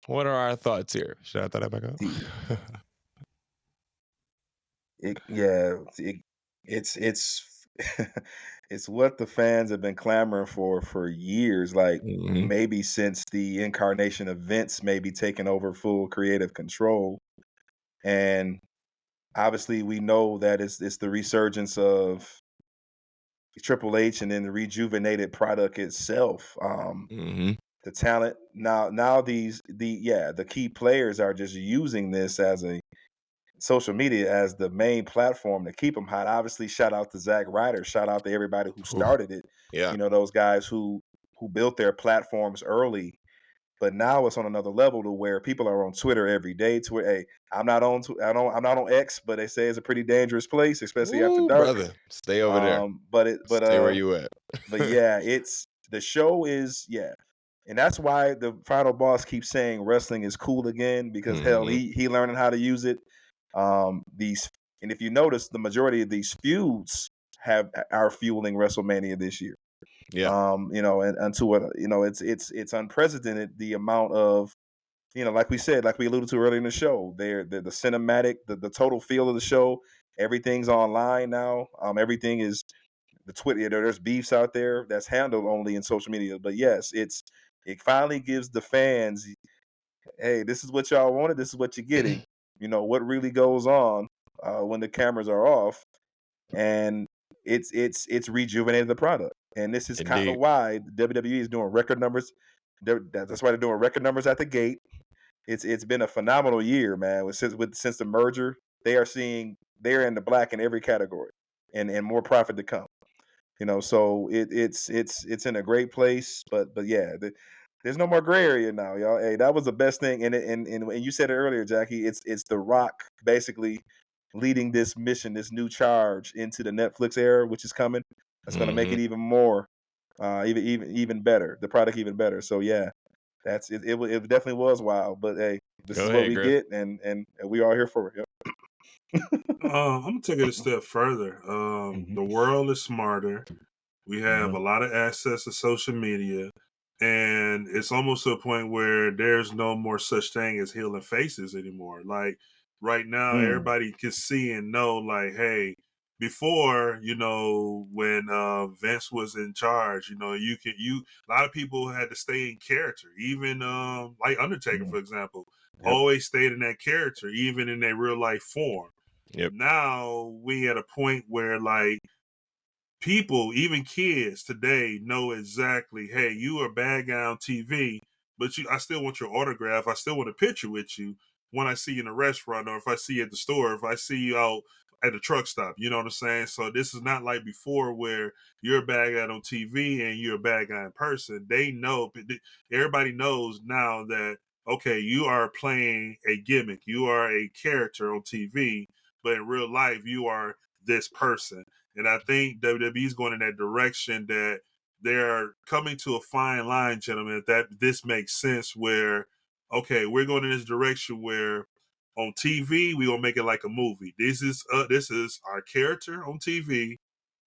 What are our thoughts here? Should I throw that back up? The, yeah. It's it's what the fans have been clamoring for years. Like Mhm. maybe since the incarnation of Vince maybe taking over full creative control, and obviously we know that it's the resurgence of Triple H and then the rejuvenated product itself. Mhm. The talent now the key players are just using this as a social media as the main platform to keep them hot. Obviously, shout out to Zack Ryder, shout out to everybody who Ooh, started it. yeah. Those guys who built their platforms early. But now it's on another level to where people are on Twitter every day. Hey, I'm not on I'm not on X, but they say it's a pretty dangerous place, especially after Ooh, dark. brother. Stay over there. But it Stay where you at. but yeah, it's the show is and that's why the final boss keeps saying wrestling is cool again because hell, Mhm. he learning how to use it. These and if you notice, the majority of these feuds are fueling WrestleMania this year. Yeah. And unto what it's unprecedented the amount of like we said, like we alluded to earlier in the show, the cinematic, the total feel of the show, everything's online now. Everything is the Twitter. There's beefs out there that's handled only in social media. But yes, it finally gives the fans, hey, this is what y'all wanted. This is what you're getting. What really goes on when the cameras are off, and it's rejuvenated the product. And this is kind of Indeed. why WWE is doing record numbers. That's why they're doing record numbers at the gate. It's been a phenomenal year, man. Since the merger, they're in the black in every category, and more profit to come. So it's in a great place, but yeah, there's no more gray area now, y'all. Hey, that was the best thing, and you said it earlier, Jackie. It's The Rock basically leading this mission, this new charge into the Netflix era, which is coming. That's going to make Mhm. it even more, even better. The product even better. So yeah, that's it. It definitely was wild, but hey, this Go is what ahead, we Griff. get, and we are here for it. Yep. I'm gonna take it a step further. Mhm. The world is smarter. We have Mhm. a lot of access to social media, and it's almost to a point where there's no more such thing as healing faces anymore. Like right now, Mm. everybody can see and know, like, hey, before, when Vince was in charge, a lot of people had to stay in character. Even like Undertaker, Mhm. for example, Yep. always stayed in that character, even in their real life form. Yep. Now we at a point where like people, even kids today, know exactly, hey, you are a bad guy on TV, but I still want your autograph. I still want a picture with you when I see you in a restaurant, or if I see you at the store, if I see you out at the truck stop. You know what I'm saying? So this is not like before where you're a bad guy on TV and you're a bad guy in person. They know, everybody knows now that, okay, you are playing a gimmick. You are a character on TV, but in real life, you are this person. And I think WWE is going in that direction, that they're coming to a fine line, gentlemen, that this makes sense where, okay, we're going in this direction where on TV, we're going to make it like a movie. This is our character on TV,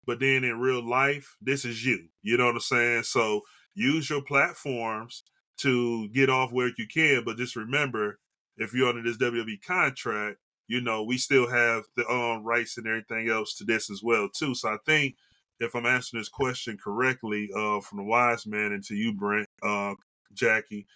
but then in real life, this is you. You know what I'm saying? So use your platforms to get off where you can, but just remember, if you're under this WWE contract, we still have the rights and everything else to this as well too. So I think if I'm answering this question correctly, from the wise man and to you, Brent, Jackie,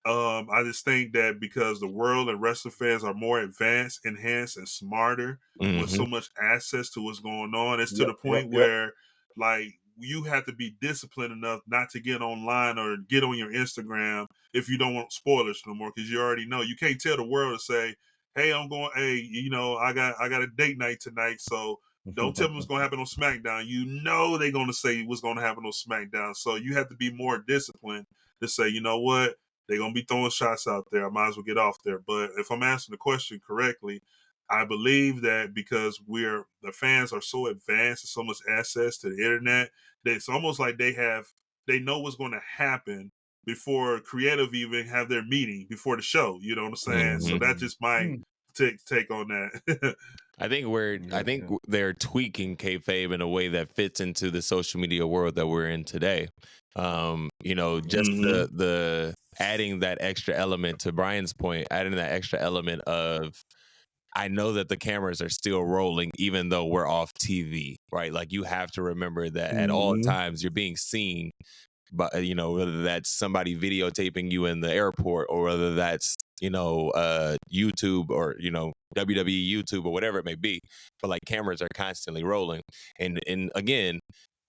I just think that because the world and wrestling fans are more advanced, enhanced, and smarter with Mhm. so much access to what's going on, it's to Yep. the Yep. point Yep. where like you have to be disciplined enough not to get online or get on your Instagram if you don't want spoilers no more, because you already know you can't tell the world to say, hey, I'm going, hey, I got a date night tonight, so don't tell me what's going to happen on SmackDown. They're going to say what's going to happen on SmackDown. So you have to be more disciplined to say, you know what, they're going to be throwing shots out there. I might as well get off there. But if I'm answering the question correctly, I believe that because the fans are so advanced and so much access to the internet, that it's almost like they they know what's going to happen before creative even have their meeting before the show. You know what I'm saying? So that's just my take on that. I think they're tweaking kayfabe in a way that fits into the social media world that we're in today. Just the adding that extra element, to Brian's point, adding that extra element of, I know that the cameras are still rolling even though we're off TV, right? Like, you have to remember that at all times you're being seen, but whether that's somebody videotaping you in the airport, or whether that's YouTube, or WWE YouTube, or whatever it may be, but like, cameras are constantly rolling, and again,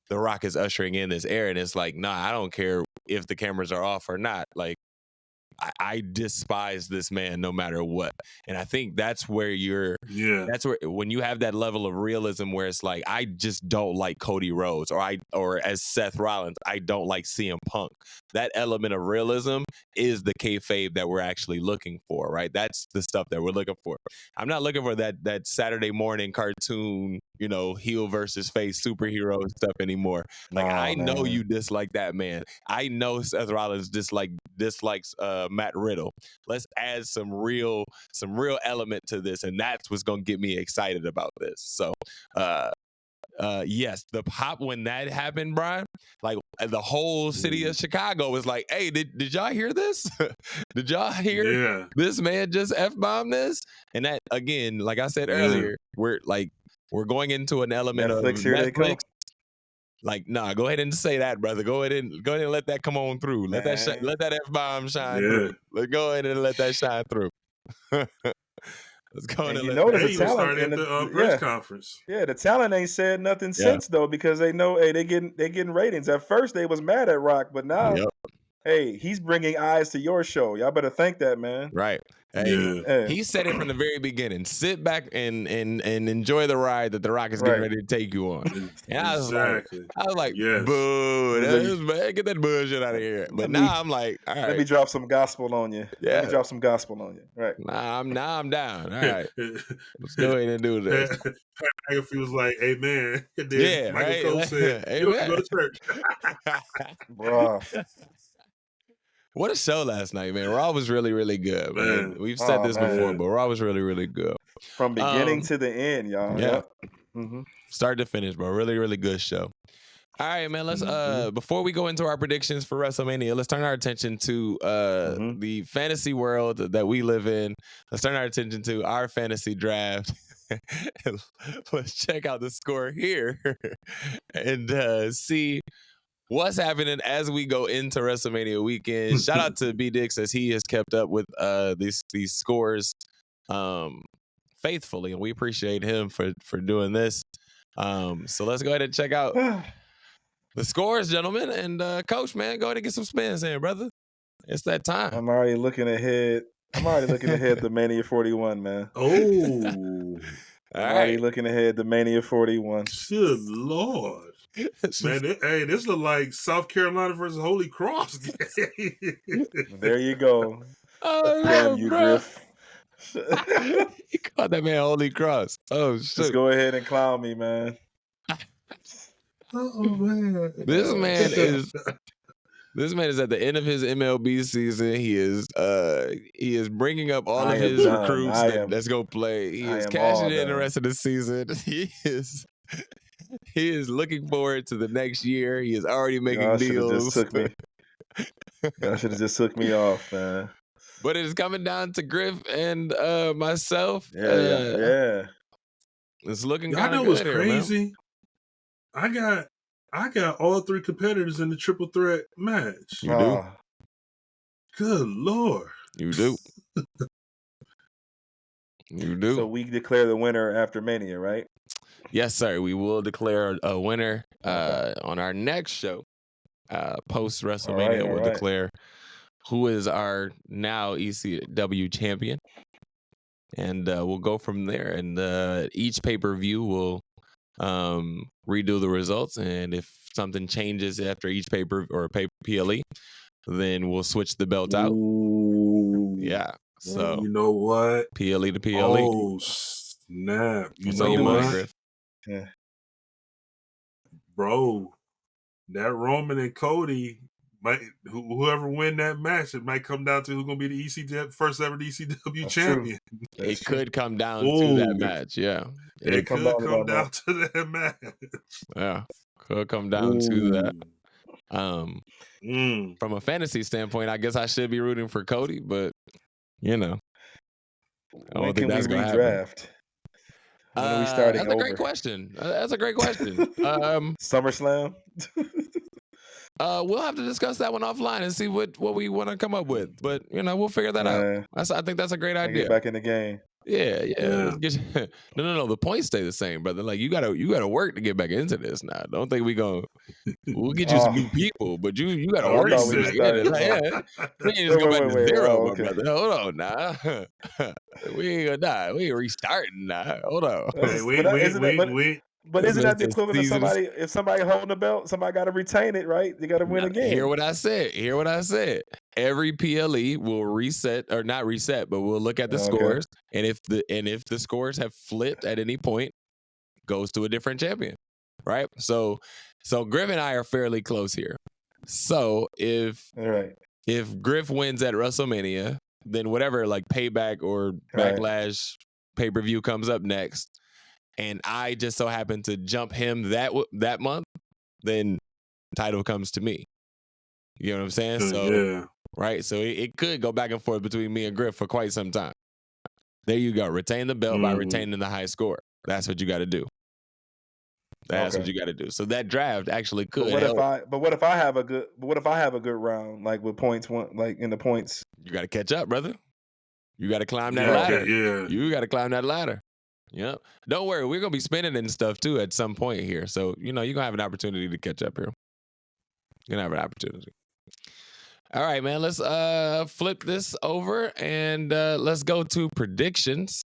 The Rock is ushering in this era, and it's like, nah, I don't care if the cameras are off or not. Like, I despise this man no matter what. And I think that's where that's where, when you have that level of realism where it's like, I just don't like Cody Rhodes, or as Seth Rollins, I don't like CM Punk. That element of realism is the kayfabe that we're actually looking for, right? That's the stuff that we're looking for. I'm not looking for that Saturday morning cartoon, heel versus face superhero stuff anymore. Like, I know you dislike that man. I know Seth Rollins dislikes Matt Riddle. Let's add some real element to this, and that's what's gonna get me excited about this. So yes, the pop when that happened, Brian, like, the whole city of Chicago was like, hey, did y'all hear this? Did y'all hear this man just F-bomb this? And that, again, like I said earlier, we're going into an element Netflix, of here they come. Like, nah, go ahead and say that, brother. Go ahead and let that come on through. Let that F-bomb shine through. Let's go ahead and let that shine through. Let's go ahead and let that. He was starting at the press conference. Yeah, the talent ain't said nothing since, though, because they know, hey, they getting ratings. At first, they was mad at Rock, but now, hey, he's bringing eyes to your show. Y'all better thank that, man. Right. Hey, he said it from the very beginning. Sit back and enjoy the ride that The Rock is getting ready to take you on. And I was like, boo, man, get that bullshit out of here. But now I'm like, all right. Let me drop some gospel on you. Yeah. Let me drop some gospel on you. Right. Now I'm down. All right. Let's go ahead and do this. Pat feels like, amen. Michael Cole said, amen. You don't go to church. Bro. What a show last night, man. Raw was really, really good, man. We've said this before, but Raw was really, really good. From beginning to the end, y'all. Yeah. Start to finish, bro. Really, really good show. All right, man. Let's before we go into our predictions for WrestleMania, let's turn our attention to the fantasy world that we live in. Let's turn our attention to our fantasy draft. Let's check out the score here and see what's happening as we go into WrestleMania weekend. Shout out to B Dix, as he has kept up with these scores faithfully, and we appreciate him for doing this. So let's go ahead and check out the scores, gentlemen. And Coach, man, go ahead and get some spins in, brother. It's that time. I'm already looking ahead to Mania 41, man. Oh. Already looking ahead to Mania 41. Good Lord. Man, this look like South Carolina versus Holy Cross. There you go. Oh, damn you, Griff. You called that man Holy Cross. Oh, shit. Just go ahead and clown me, man. Oh, man. This man is at the end of his MLB season. He is bringing up all of his recruits that's gonna play. He is cashing in the rest of the season. He is looking forward to the next year. He is already making deals. Y'all should have just took me off, man. But it is coming down to Griff and myself. Yeah. It's looking kind of good. I know what's crazy. Man. I got all three competitors in the triple threat match. You do? Good Lord. You do. You do. So we declare the winner after Mania, right? Yes, sir. We will declare a winner on our next show. Post WrestleMania, we'll declare who is our now ECW champion. And we'll go from there. And each pay-per-view will redo the results, and if something changes after each paper or PLE, then we'll switch the belt out. Yeah. So you know what? PLE to PLE. Oh snap! You know what, Yeah. Bro, that Roman and Cody might whoever win that match, it might come down to who's gonna be the first ever ECW That's champion. That's It true. could come down to that Ooh, match. Yeah. it come could down to come that down match. to that match. Yeah. Could come down to that. From a fantasy standpoint, I guess I should be rooting for Cody, but you know, I When don't think can we that's gonna happen. redraft? When are we starting That's a great over? question. That's a great question. SummerSlam. We'll have to discuss that one offline and see what we want to come up with. But you know, we'll figure that out. I think that's a great I idea. get back in the game. Yeah. Yeah. Let's get you. No. The points stay the same, brother. Like you gotta work to get back into this now. Don't think we'll get you some new people, but you gotta Oh, I work to thought we get just back in it. started. Like, yeah, we ain't just Wait, go wait, back wait, to wait. zero, Oh, my okay. brother. Hold on now. We ain't gonna die. We ain't restarting now. Hold on. Hey, But isn't that the It's equivalent of season- somebody? If somebody holding the belt, somebody got to retain it, right? They got to win again. Hear what I said. Every PLE will reset or not reset, but we'll look at the scores, and if the scores have flipped at any point, goes to a different champion, right? So Griff and I are fairly close here. So if Griff wins at WrestleMania, then whatever like Payback or Backlash pay-per-view comes up next, and I just so happen to jump him that month, then title comes to me. You know what I'm saying? So right, so it could go back and forth between me and Griff for quite some time. There you go. Retain the belt by retaining the high score. That's what you got to do. That's what you got to do. So that draft actually could. But what if I have a good round, like with points like in the points? You got to catch up, brother. You got to climb that ladder. Yeah, you got to climb that ladder. Yep. Don't worry, we're gonna be spinning and stuff too at some point here. So you're gonna have an opportunity to catch up here. You're gonna have an opportunity. All right, man. Let's flip this over and let's go to predictions.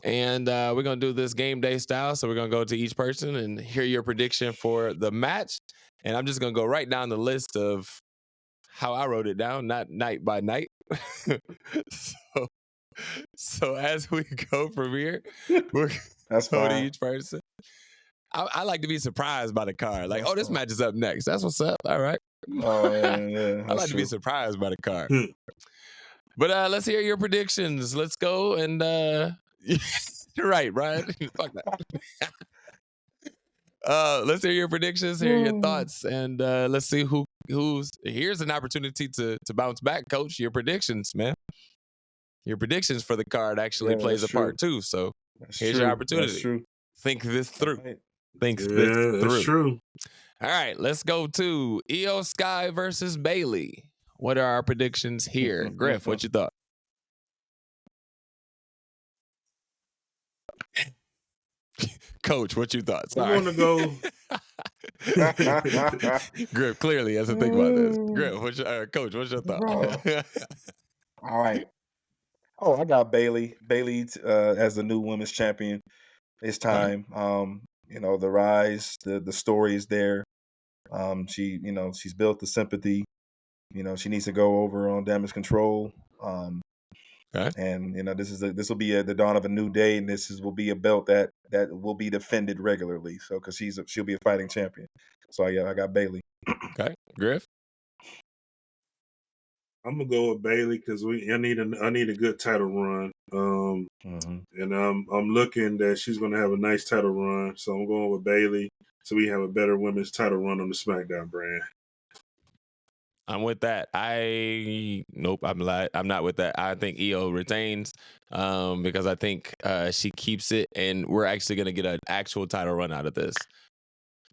And we're going to do this game day style. So we're going to go to each person and hear your prediction for the match. And I'm just going to go right down the list of how I wrote it down, not night by night. So as we go from here, we're going to go to each person. I like to be surprised by the card. Like, this match is up next. That's what's up. All right. Oh, yeah. I like to be surprised by the card. But let's hear your predictions. Let's go and you're right, Brian. Fuck that. Let's hear your predictions, hear your thoughts, and let's see who's here's an opportunity to bounce back, Coach. Your predictions, man. Your predictions for the card actually plays a part too. So here's your opportunity. That's true. Think this through. Think this through. That's true. All right, let's go to Io Sky versus Bayley. What are our predictions here? Griff, what you thought? Coach, what you thought? Sorry. I'm gonna go. Griff clearly has to think about this. Griff, Coach, what's your thought? All right. Oh, I got Bayley. Bayley as the new women's champion. It's time. The rise, the story is there. She's built the sympathy. She needs to go over on Damage Control. And this will be the dawn of a new day, and will be a belt that will be defended regularly. So because she'll be a fighting champion. So yeah, I got Bayley. Okay, Griff. I'm gonna go with Bayley because I need a good title run. And I'm looking that she's gonna have a nice title run. So I'm going with Bayley so we have a better women's title run on the SmackDown brand. I'm with that. Nope, I'm not with that. I think Io retains because I think she keeps it, and we're actually gonna get an actual title run out of this.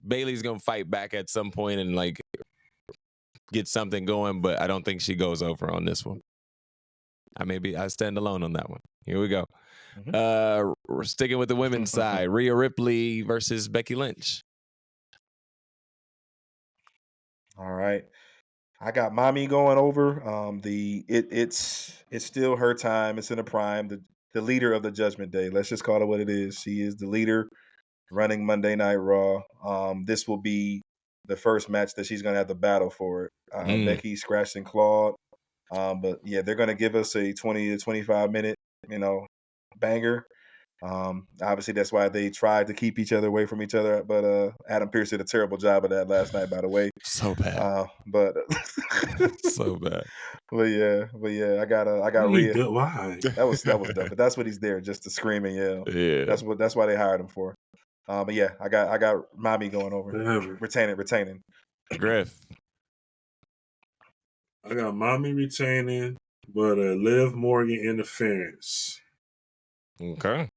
Bayley's gonna fight back at some point and like get something going, but I don't think she goes over on this one. I stand alone on that one. Here we go. We're sticking with the women's side. Rhea Ripley versus Becky Lynch. All right. I got Mommy going over. It's still her time. It's in the prime. The leader of the Judgment Day. Let's just call it what it is. She is the leader running Monday Night Raw. This will be the first match that she's gonna have to battle for it. Becky scratched and clawed. But yeah, they're gonna give us a 20 to 25 minute, banger. Obviously, that's why they tried to keep each other away from each other. But Adam Pearce did a terrible job of that last night, by the way. So bad. But So bad. but yeah, I got Rhea. Why? That was dumb. But that's what he's there, just to scream and yell. Yeah. That's why they hired him for. But yeah, I got Mommy going over. Whatever. Retaining. Griff. I got Mommy retaining, but Liv Morgan interference. Okay.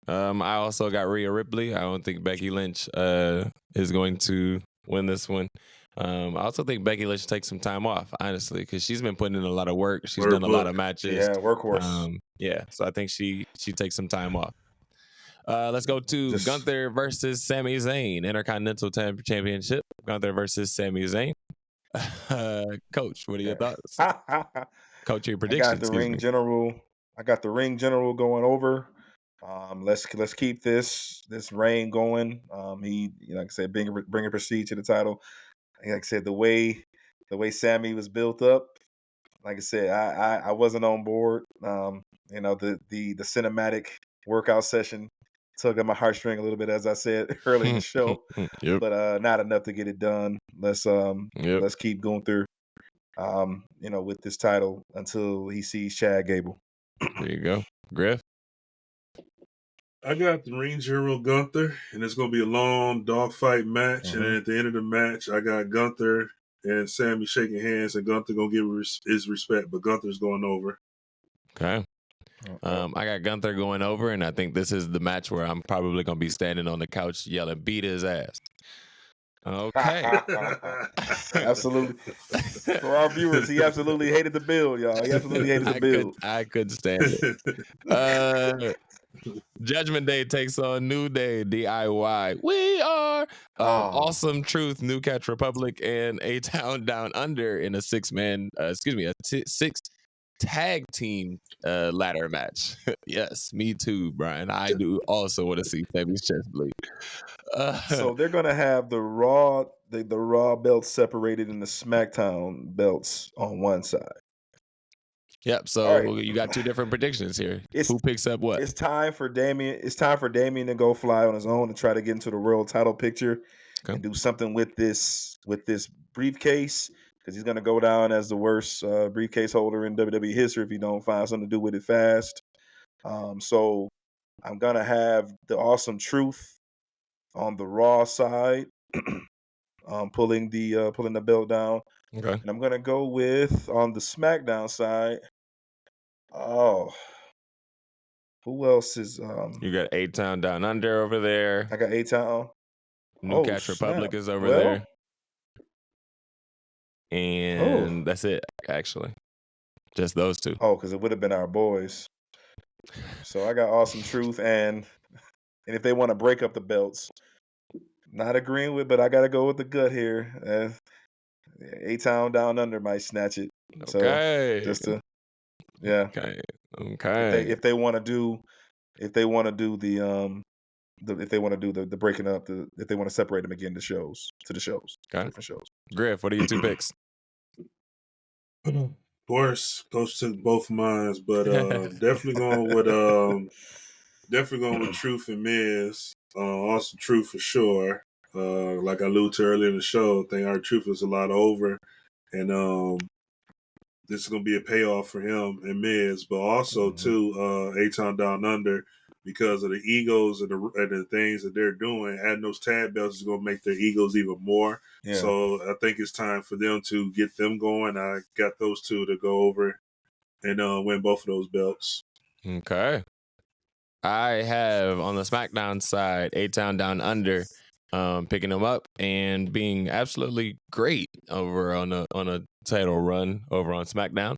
I also got Rhea Ripley. I don't think Becky Lynch is going to win this one. I also think Becky Lynch takes some time off, honestly, because she's been putting in a lot of work. She's done a lot of matches. Yeah, workhorse. So I think she takes some time off. Let's go to Gunther versus Sami Zayn, Intercontinental Championship. Gunther versus Sami Zayn. Coach, what are your thoughts? Coach, your predictions. I got the ring general going over. Let's keep this reign going. He, like I said, bring a prestige to the title. Like I said, the way Sammy was built up, like I said, I wasn't on board. The cinematic workout session tugged at my heartstring a little bit, as I said early in the show. Yep. But not enough to get it done. Let's keep going through with this title until he sees Chad Gable. There you go. Griff? I got the ring general Gunther, and it's going to be a long dogfight match. Mm-hmm. And at the end of the match, I got Gunther and Sammy shaking hands, and Gunther going to give his respect, but Gunther's going over. Okay. I got Gunther going over, and I think this is the match where I'm probably going to be standing on the couch yelling, beat his ass. Okay. Absolutely. For our viewers, he absolutely hated the build, y'all. He absolutely hated the build. I couldn't stand it. Judgment Day takes on New Day, DIY. We are Awesome Truth, New Catch Republic, and A-Town Down Under in a six tag team ladder match. Yes, me too, Brian. I do also want to see Sammy's chest bleed. So they're gonna have the Raw belts separated and the SmackDown belts on one side. Yep. So you got two different predictions here. Who picks up what? It's time for Damian to go fly on his own and try to get into the world title picture and do something with this briefcase, because he's gonna go down as the worst briefcase holder in WWE history if he don't find something to do with it fast. So I'm gonna have the Awesome Truth on the Raw side, pulling the belt down. Okay. And I'm gonna go with on the SmackDown side. Who else is You got A-Town Down Under over there. I got A-Town. New Catch Republic is over there. And that's it, actually. Just those two. Oh, because it would have been our boys. So I got Awesome Truth, and if they want to break up the belts, not agreeing with, but I got to go with the gut here. A-Town Down Under might snatch it. Okay. So just to, yeah. Okay. If they want to do the breaking up, if they want to separate them again to the shows, different shows. Griff, what are your two picks? Of course, Coach took both of mine, but definitely going with Truth and Miz. Awesome Truth for sure. Like I alluded to earlier in the show, I think our Truth is a lot over, and this is going to be a payoff for him and Miz, but also too A-Town Down Under, because of the egos and the things that they're doing. Adding those tag belts is going to make their egos even more. Yeah. So I think it's time for them to get them going. I got those two to go over and win both of those belts. Okay. I have on the SmackDown side A-Town Down Under, picking them up and being absolutely great over on a title run over on SmackDown.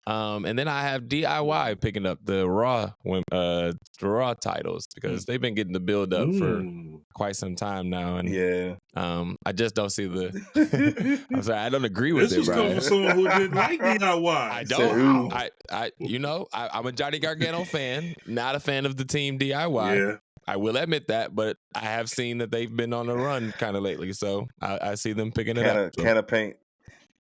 And then I have DIY picking up the Raw titles, because they've been getting the build up for quite some time now, and I just don't see the. I'm sorry, I don't agree with this it. This was coming from someone who didn't like DIY. I don't. I'm a Johnny Gargano fan, not a fan of the team DIY. Yeah. I will admit that, but I have seen that they've been on a run kind of lately, so I see them picking it up. Can of paint.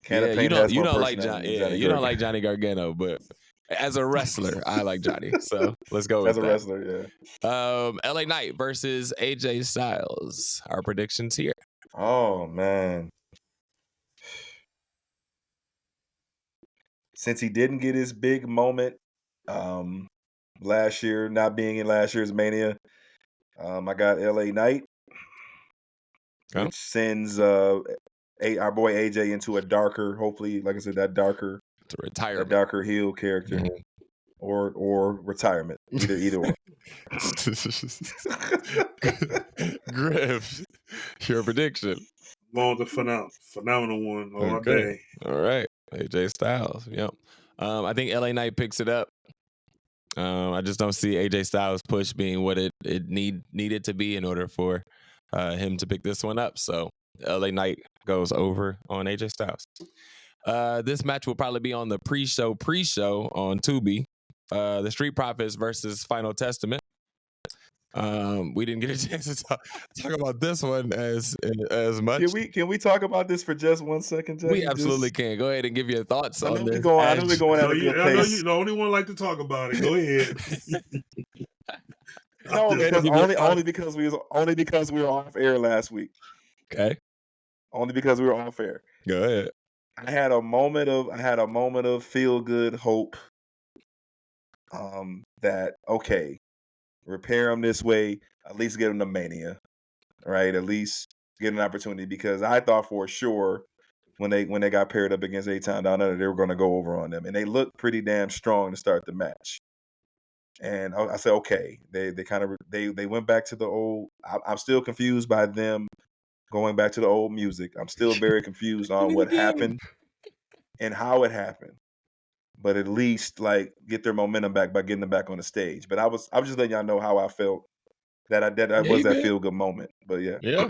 You don't like Johnny Gargano, but As a wrestler, I like Johnny. So let's go with As a that. wrestler, yeah. LA Knight versus AJ Styles. Our predictions here. Oh man. Since he didn't get his big moment last year, not being in last year's Mania, I got LA Knight, Okay. which sends our boy AJ into a darker, hopefully, like I said, that darker heel character, Mhm. or retirement, either one. Griff, your prediction. Going with the phenomenal one all Okay. day. All right. AJ Styles. Yep. I think LA Knight picks it up. I just don't see AJ Styles' push being what it needed to be in order for him to pick this one up. So LA Knight goes over on AJ Styles. This match will probably be on the pre-show on Tubi. The Street Profits versus Final Testament. We didn't get a chance to talk about this one as much. Can we talk about this for just 1 second, Jackie? We absolutely can. Go ahead and give your thoughts on this. I know we're going at a good I know pace. you the only one like to talk about it. Go ahead. No, because only because we were off air last week. Okay. Only because we were off air. Go ahead. I had a moment of feel good hope. That okay, repair him this way. At least get him to Mania, right? At least get an opportunity, because I thought for sure when they got paired up against A-Town Down Under, they were going to go over on them, and they looked pretty damn strong to start the match. And I said, okay, they went back to the old. I'm still confused by them going back to the old music. I'm still very confused on what happened and how it happened. But at least like get their momentum back by getting them back on the stage. But I was just letting y'all know how I felt that was that feel good moment. But yeah. Yeah.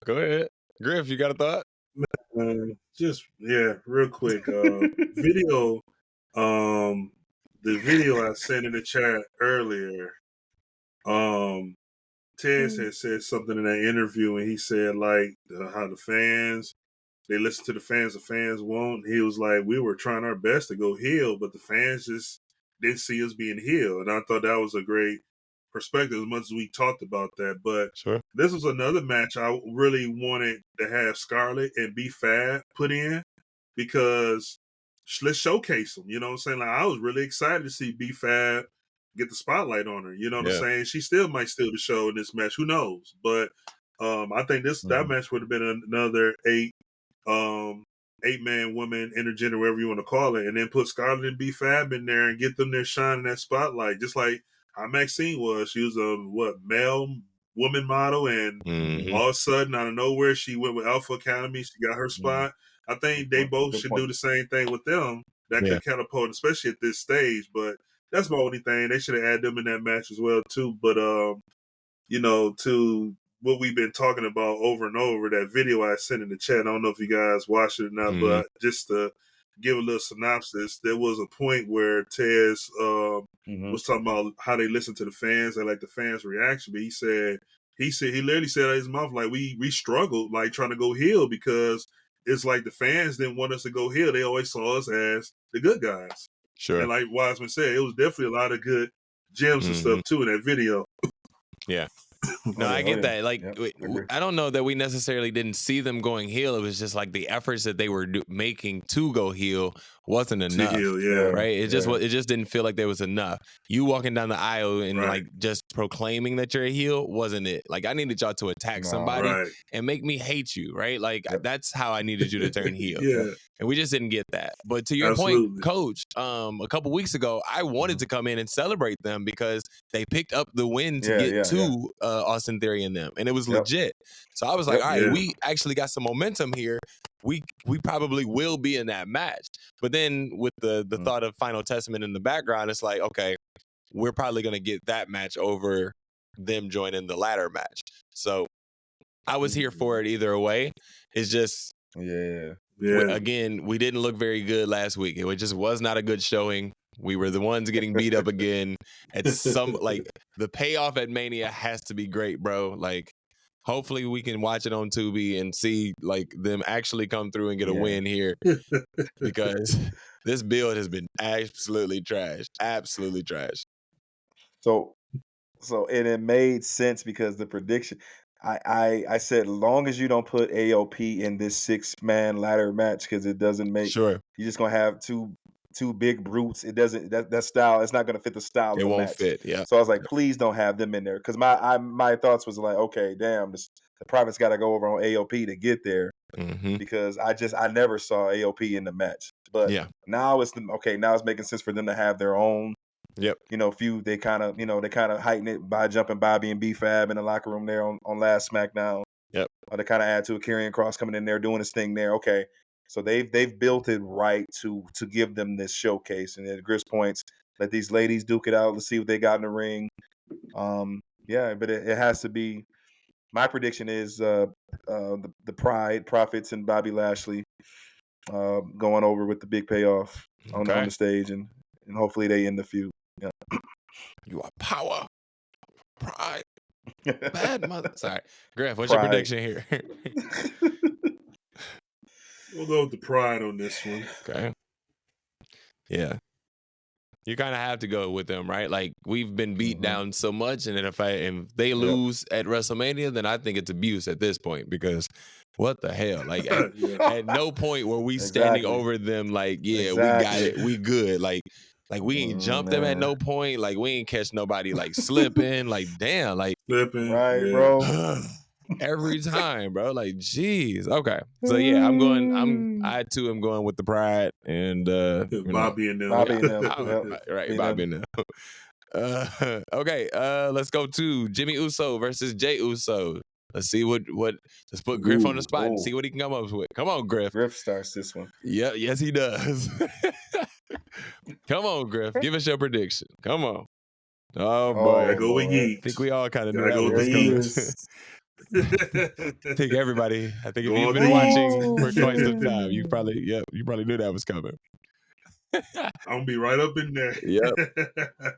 Go ahead. Griff, you got a thought? Real quick. Video. The video I sent in the chat earlier. Tez had said something in that interview, and he said like how the fans, they listen to the fans won't. He was like, we were trying our best to go heel, but the fans just didn't see us being heel. And I thought that was a great perspective, as much as we talked about that. But Sure. This was another match I really wanted to have Scarlett and B-Fab put in, because let's showcase them. You know what I'm saying? Like, I was really excited to see B-Fab get the spotlight on her. You know what I'm saying? She still might steal the show in this match. Who knows? But I think that match would have been another 8-man woman intergender, whatever you want to call it, and then put Scarlett and B-Fab in there and get them there shining that spotlight, just like how Maxine was. She was a male woman model, and all of a sudden, out of nowhere, she went with Alpha Academy. She got her spot. I think they both should do the same thing with them. That could catapult, especially at this stage. But that's my only thing. They should have added them in that match as well too. But to what we've been talking about over and over, that video I sent in the chat, I don't know if you guys watched it or not, but just to give a little synopsis, there was a point where Tez was talking about how they listen to the fans and like the fans' reaction. But he literally said out of his mouth, like, we struggled like trying to go heel, because it's like the fans didn't want us to go heel. They always saw us as the good guys. Sure. And like Wiseman said, it was definitely a lot of good gems and stuff too in that video. Yeah. No, I get that. Like, I don't know that we necessarily didn't see them going heel. It was just like the efforts that they were making to go heel wasn't enough. Right? It just didn't feel like there was enough. You walking down the aisle and like just proclaiming that you're a heel wasn't it. Like, I needed y'all to attack somebody and make me hate you, right? Like, that's how I needed you to turn heel. And we just didn't get that. But to your point, Coach, a couple weeks ago, I wanted to come in and celebrate them because they picked up the win to get to Austin Theory and them, and it was legit. So I was like, all right, we actually got some momentum here. We probably will be in that match. But then with the thought of Final Testament in the background, it's like, okay, we're probably going to get that match over them joining the ladder match. So I was here for it either way. It's just, again, we didn't look very good last week. It just was not a good showing. We were the ones getting beat up again. At some, like, the payoff at Mania has to be great, bro. Like, Hopefully we can watch it on Tubi and see like them actually come through and get a win here, because this build has been absolutely trash. Absolutely trash. So and it made sense because the prediction. I said, long as you don't put AOP in this 6-man ladder match, because it doesn't make. Sure. You're just gonna have two big brutes. It doesn't that style. It's not gonna fit the style of It the won't match. fit. Yeah. So I was like, please don't have them in there, because my thoughts was like, okay, damn, the Privates got to go over on AOP to get there, because I never saw AOP in the match. But now now it's making sense for them to have their own. Yep. Feud. They kind of heighten it by jumping Bobby and B-Fab in the locker room there on last SmackDown. Yep. Or they kind of add to a Karrion Kross coming in there doing his thing there. Okay. So they've built it right to give them this showcase. And at Griff's points, let these ladies duke it out. Let's see what they got in the ring. But it has to be. My prediction is the Profits and Bobby Lashley going over with the big payoff on the stage, and hopefully they end the feud. Yeah. You are power, pride, bad mother. Sorry, Griff. What's your prediction here? We'll go with the pride on this one. Okay. Yeah. You kind of have to go with them, right? Like, we've been beat down so much, and if they lose at WrestleMania, then I think it's abuse at this point, because what the hell? Like, at no point were we standing over them like, we got it, we good. Like we ain't jumped them at no point. Like, we ain't catch nobody like slipping. Like, damn, like slipping, right, bro. Every time, bro. Like, jeez. Okay. So I too am going with the pride and Bobby and them. Right, Bobby and them. Okay, let's go to Jimmy Uso versus Jey Uso. Let's see let's put Griff on the spot and see what he can come up with. Come on, Griff. Griff starts this one. Yeah, yes he does. Come on, Griff. Give us your prediction. Come on. Oh boy. Go with Yeet. I think we all kind of knew that was coming. I think if you've been watching for quite some time, you probably knew that was coming. I'm gonna be right up in there. Yep.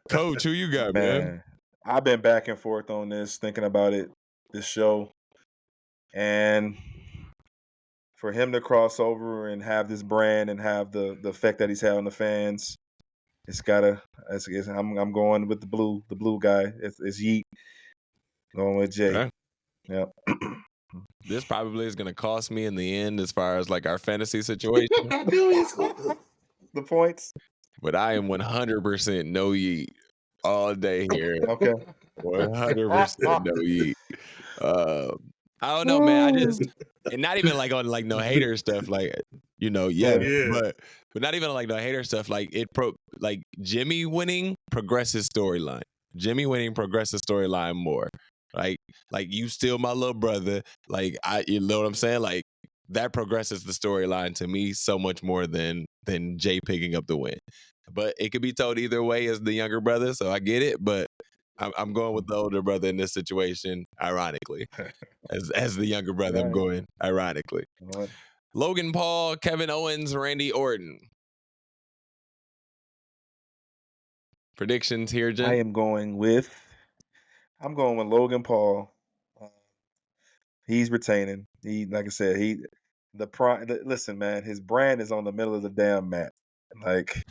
Coach, who you got, man? I've been back and forth on this, thinking about this show, and for him to cross over and have this brand and have the effect that he's had on the fans, I'm going with the blue guy. It's Yeet. Going with Jay. Okay. Yep. This probably is going to cost me in the end as far as like our fantasy situation. The points. But I am 100% no Yeet all day here. Okay. 100% no Yeet. I don't know, man. And not even like on like no hater stuff, like but not even like no hater stuff. Like like Jimmy winning progresses storyline. Jimmy winning progresses storyline more. Like you still my little brother. Like you know what I'm saying? Like that progresses the storyline to me so much more than Jay picking up the win. But it could be told either way as the younger brother, so I get it. But I'm going with the older brother in this situation, ironically. As the younger brother, I'm going ironically. Logan Paul, Kevin Owens, Randy Orton. Predictions here, Jen? I'm going with Logan Paul. He's retaining. Like I said, listen, man, his brand is on the middle of the damn mat. Like,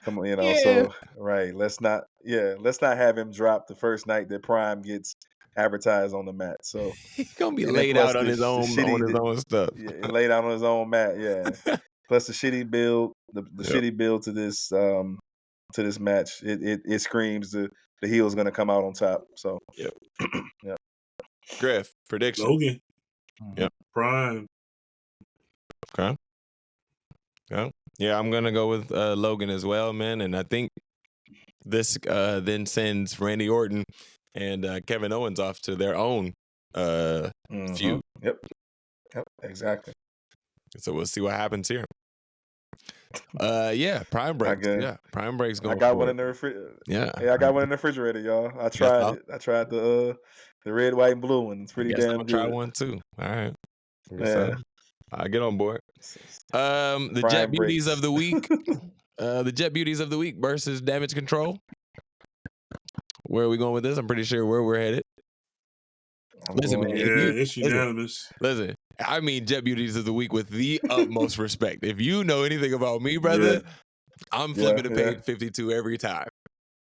come on, so right. Let's not have him drop the first night that Prime gets advertised on the mat. So he's gonna be laid out on his own stuff. Yeah, laid out on his own mat. Yeah. Plus the shitty build, shitty build to this match. It screams the heel's gonna come out on top. So yep. Yep. Griff, prediction. Logan. Yep. Prime. Okay. Yeah, I'm gonna go with Logan as well, man. And I think this then sends Randy Orton and Kevin Owens off to their own feud. Yep, exactly. So we'll see what happens here. Prime breaks. Yeah, Prime breaks going. I got one in the refrigerator. Yeah, I got one in the refrigerator, y'all. I tried it. I tried the red, white, and blue one. It's pretty damn good. Try one too. All right. Yeah. I'll get on board. The Jet Beauties of the week. The Jet Beauties of the week versus Damage Control. Where are we going with this? I'm pretty sure where we're headed. Listen, man. It's unanimous. Listen, I mean Jet Beauties of the week with the utmost respect. If you know anything about me, brother, I'm flipping to page 52 every time.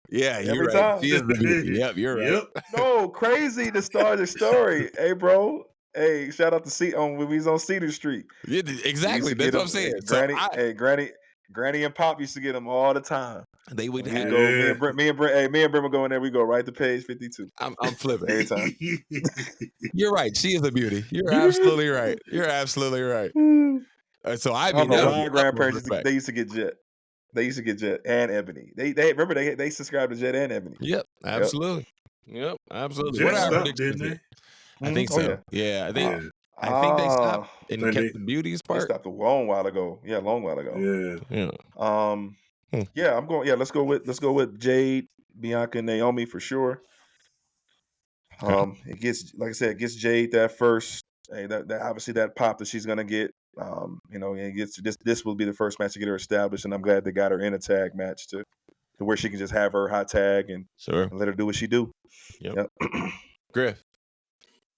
Yeah, you're right. time. She is the beauty. Yep, you're right. No, crazy to start the story. Hey, bro. Hey, shout out to when we was on Cedar Street. Yeah, exactly. That's what I'm saying. Granny and Pop used to get them all the time. They would have. Go, me and Brent would go in there. We go right to page 52. I'm flipping every time. You're right. She is a beauty. You're absolutely right. You're absolutely right. So I mean, my grandparents they used to get Jet. They used to get Jet and Ebony. They remember they subscribed to Jet and Ebony. Yep, absolutely. Yep, absolutely. Jet stopped, didn't they? I think so. Yeah, I think they stopped and kept the beauties part. They stopped a long while ago. Yeah, a long while ago. Yeah. Yeah, I'm going. Yeah, let's go with Jade, Bianca, and Naomi for sure. It gets, like I said, it gets Jade that first. Hey, that obviously that pop that she's gonna get. It gets this will be the first match to get her established, and I'm glad they got her in a tag match to where she can just have her hot tag and let her do what she do. Yep. Griff.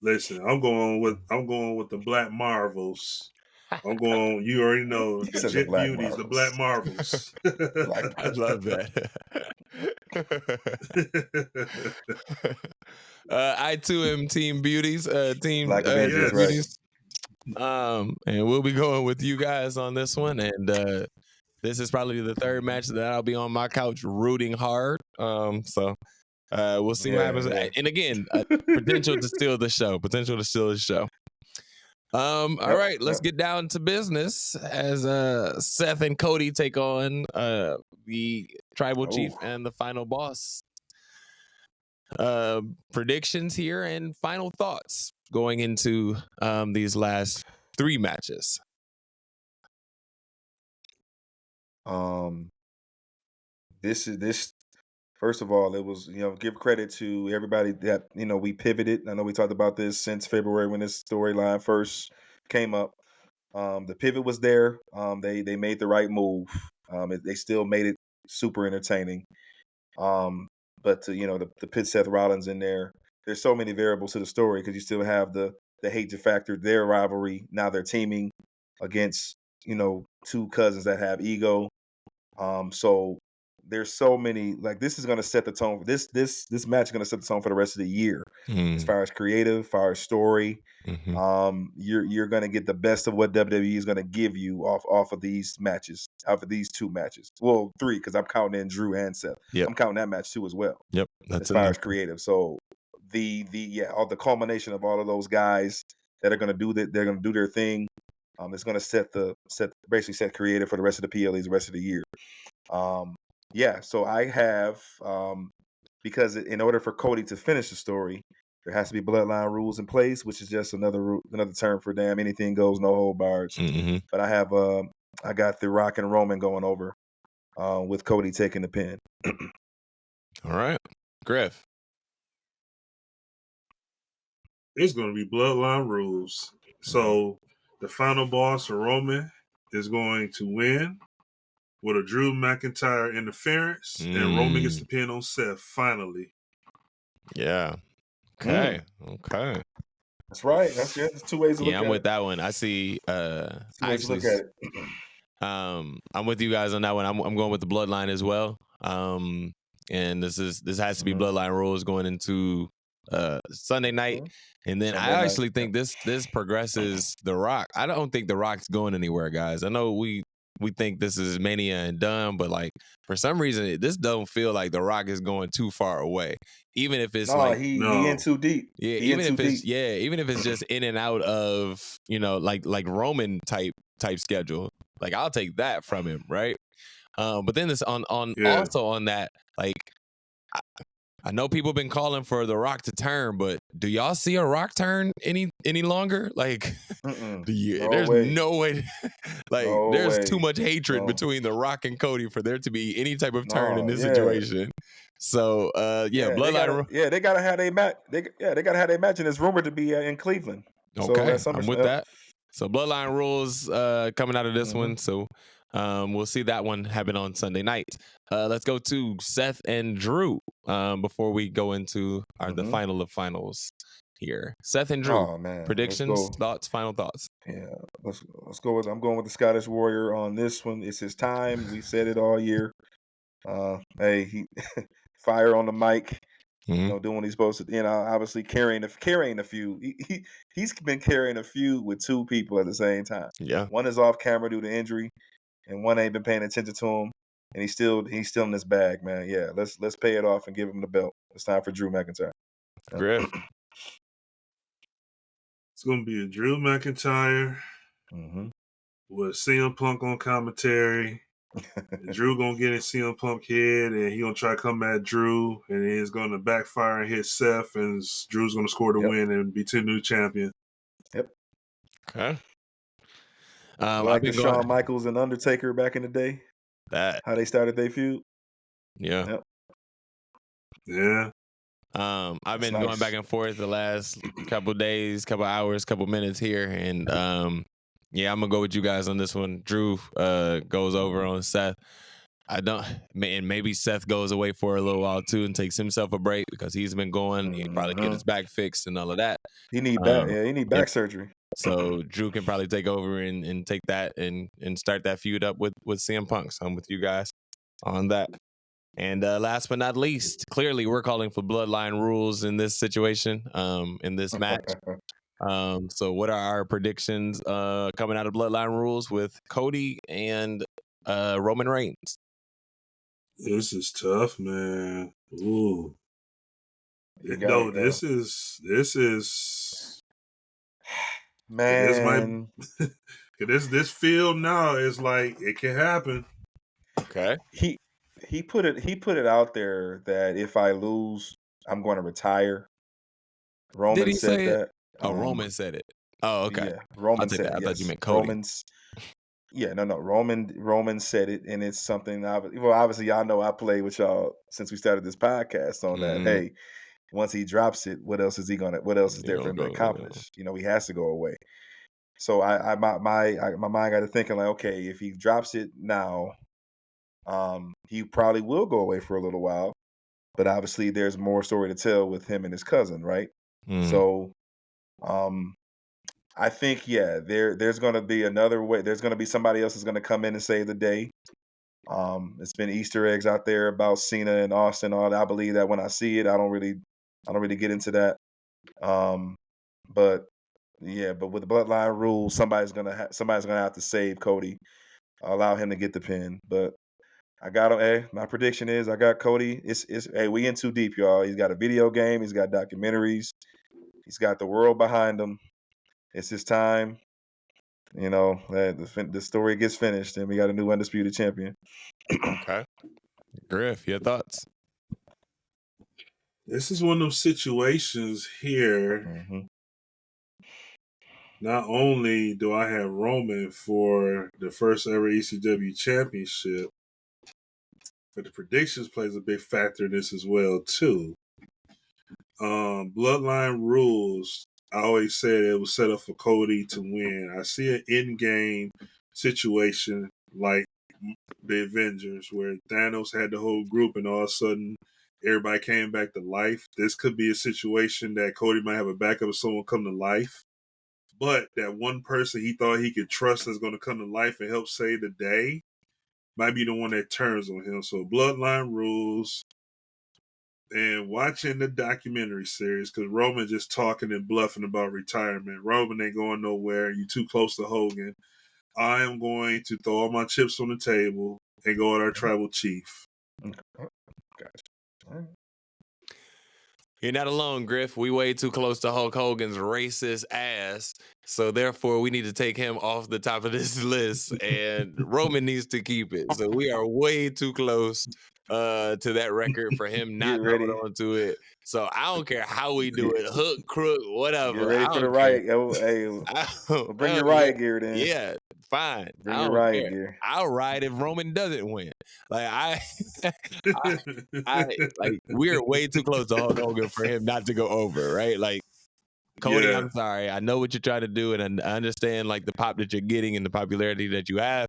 Listen, I'm going with the Black Marvels. I'm going. You already know the Jet Beauties, the Black Marvels. I love that. I too am Team Beauties. Team Black Beauties. Right. And we'll be going with you guys on this one. And this is probably the third match that I'll be on my couch rooting hard. So we'll see what happens. And again, potential to steal the show. All right, let's get down to business as Seth and Cody take on the Tribal Chief and the Final Boss. Predictions here and final thoughts going into these last 3 matches. This first of all, it was, give credit to everybody that, we pivoted. I know we talked about this since February when this storyline first came up. The pivot was there. They made the right move. They still made it super entertaining. But to pit Seth Rollins in there, there's so many variables to the story because you still have the hatred factor, their rivalry. Now they're teaming against, 2 cousins that have ego. So there's so many, this is going to set the tone for this match is going to set the tone for the rest of the year. As far as creative, as far as story. You're going to get the best of what WWE is going to give you off of these matches, off of these 2 matches. Well, 3, because I'm counting in Drew and Seth. Yep. I'm counting that match too as well. Yep. That's as far as creative. So all the culmination of all of those guys that are going to do that, they're going to do their thing. It's going to set creative for the rest of the PLEs, the rest of the year. So I have, because in order for Cody to finish the story, there has to be bloodline rules in place, which is just another term for damn anything goes, no hold bars. But I have, I got the Rock and Roman going over with Cody taking the pin. All right. Griff. It's going to be bloodline rules. So the final boss, Roman, is going to win with a Drew McIntyre interference, and Roman gets the pin on Seth, finally. Yeah. Okay. Okay. That's right. That's 2 ways to look at it. Yeah, I'm with that one. I see. Look at it. I'm with you guys on that one. I'm going with the bloodline as well. And this has to be bloodline rules going into Sunday night. And then I actually think this progresses The Rock. I don't think The Rock's going anywhere, guys. I know we think this is Mania and done, but for some reason this don't feel like The Rock is going too far away. Even if it's he in too deep. Yeah, even if it's just in and out of, like Roman type schedule. I'll take that from him, right? But then this also on that, I know people have been calling for The Rock to turn, but do y'all see a Rock turn any longer? There's no way. There's too much hatred between The Rock and Cody for there to be any type of turn in this situation. So, bloodline. They gotta have their match. They gotta have their match, and it's rumored to be in Cleveland. Okay, so I'm with that. So bloodline rules coming out of this one. So we'll see that one happen on Sunday night. Let's go to Seth and Drew before we go into the final of finals here. Seth and Drew, Oh man, let's predictions, go. thoughts, final thoughts. Yeah, let's go with. I'm going with the Scottish Warrior on this one. It's his time. We've said it all year. Hey, he fire on the mic. Mhm. Doing what he's supposed to. Obviously carrying a feud. He's been carrying a feud with two people at the same time. Yeah. One is off camera due to injury, and one ain't been paying attention to him. And he's still in this bag, man. Yeah, let's pay it off and give him the belt. It's time for Drew McIntyre. Yeah. Griff. It's gonna be a Drew McIntyre Mm-hmm. with CM Punk on commentary. Drew gonna get in CM Punk head, and he gonna try to come at Drew, and it's gonna backfire and hit Seth, and Drew's gonna score the win and be the new champion. Yep. Okay. Like the Shawn Michaels and Undertaker back in the day. How they started their feud. Yeah. Yep. Yeah. I've been going back and forth the last couple days, couple hours, couple minutes here, and yeah, I'm gonna go with you guys on this one. Drew goes over on Seth. And maybe Seth goes away for a little while too and takes himself a break because he's been going. He probably get his back fixed and all of that. He need back. He need back surgery. So Drew can probably take over and take that and start that feud up with CM Punk. So I'm with you guys on that. And last but not least, clearly we're calling for bloodline rules in this situation, in this match. So what are our predictions coming out of bloodline rules with Cody and Roman Reigns? This is tough, man. Ooh. This is man. This field now is like it can happen. Okay. He put it out there that if I lose, I'm going to retire. Roman said that. Roman said it. Oh, okay. Yeah, Roman said it. I thought you meant Cody. Roman said it, and it's something. Obviously, y'all know I played with y'all since we started this podcast on that. Hey, once he drops it, what else is there for him to accomplish? He has to go away. So my mind got to thinking like, okay, if he drops it now, he probably will go away for a little while. But obviously, there's more story to tell with him and his cousin, right? So, I think there's going to be another way. There's going to be somebody else that's going to come in and save the day. It's been Easter eggs out there about Cena and Austin. All that. I believe that when I see it, I don't really get into that. But with the bloodline rule, somebody's gonna have to save Cody, allow him to get the pin. But I got him. Hey, my prediction is I got Cody. We in too deep, y'all. He's got a video game. He's got documentaries. He's got the world behind him. It's his time. The story gets finished, and we got a new undisputed champion. Okay. Griff, your thoughts? This is one of those situations here. Mm-hmm. Not only do I have Roman for the first ever ECW championship, but the predictions plays a big factor in this as well, too. Bloodline rules, I always said it was set up for Cody to win. I see an in-game situation like the Avengers where Thanos had the whole group and all of a sudden everybody came back to life. This could be a situation that Cody might have a backup of someone come to life. But that one person he thought he could trust that's going to come to life and help save the day might be the one that turns on him. So bloodline rules and watching the documentary series because Roman just talking and bluffing about retirement. Roman ain't going nowhere. You too close to Hogan. I am going to throw all my chips on the table and go at our tribal chief. Gotcha. You're not alone, Griff. We way too close to Hulk Hogan's racist ass. So therefore, we need to take him off the top of this list. And Roman needs to keep it. So we are way too close to that record for him not going onto it. So I don't care how we do it. Hook, crook, whatever. Get ready for the riot. Bring your riot gear then. Yeah, fine. Bring your riot gear. I'll ride if Roman doesn't win. Like we're way too close to Hulk Hogan for him not to go over, right? Like Cody, I'm sorry. I know what you're trying to do, and I understand like the pop that you're getting and the popularity that you have,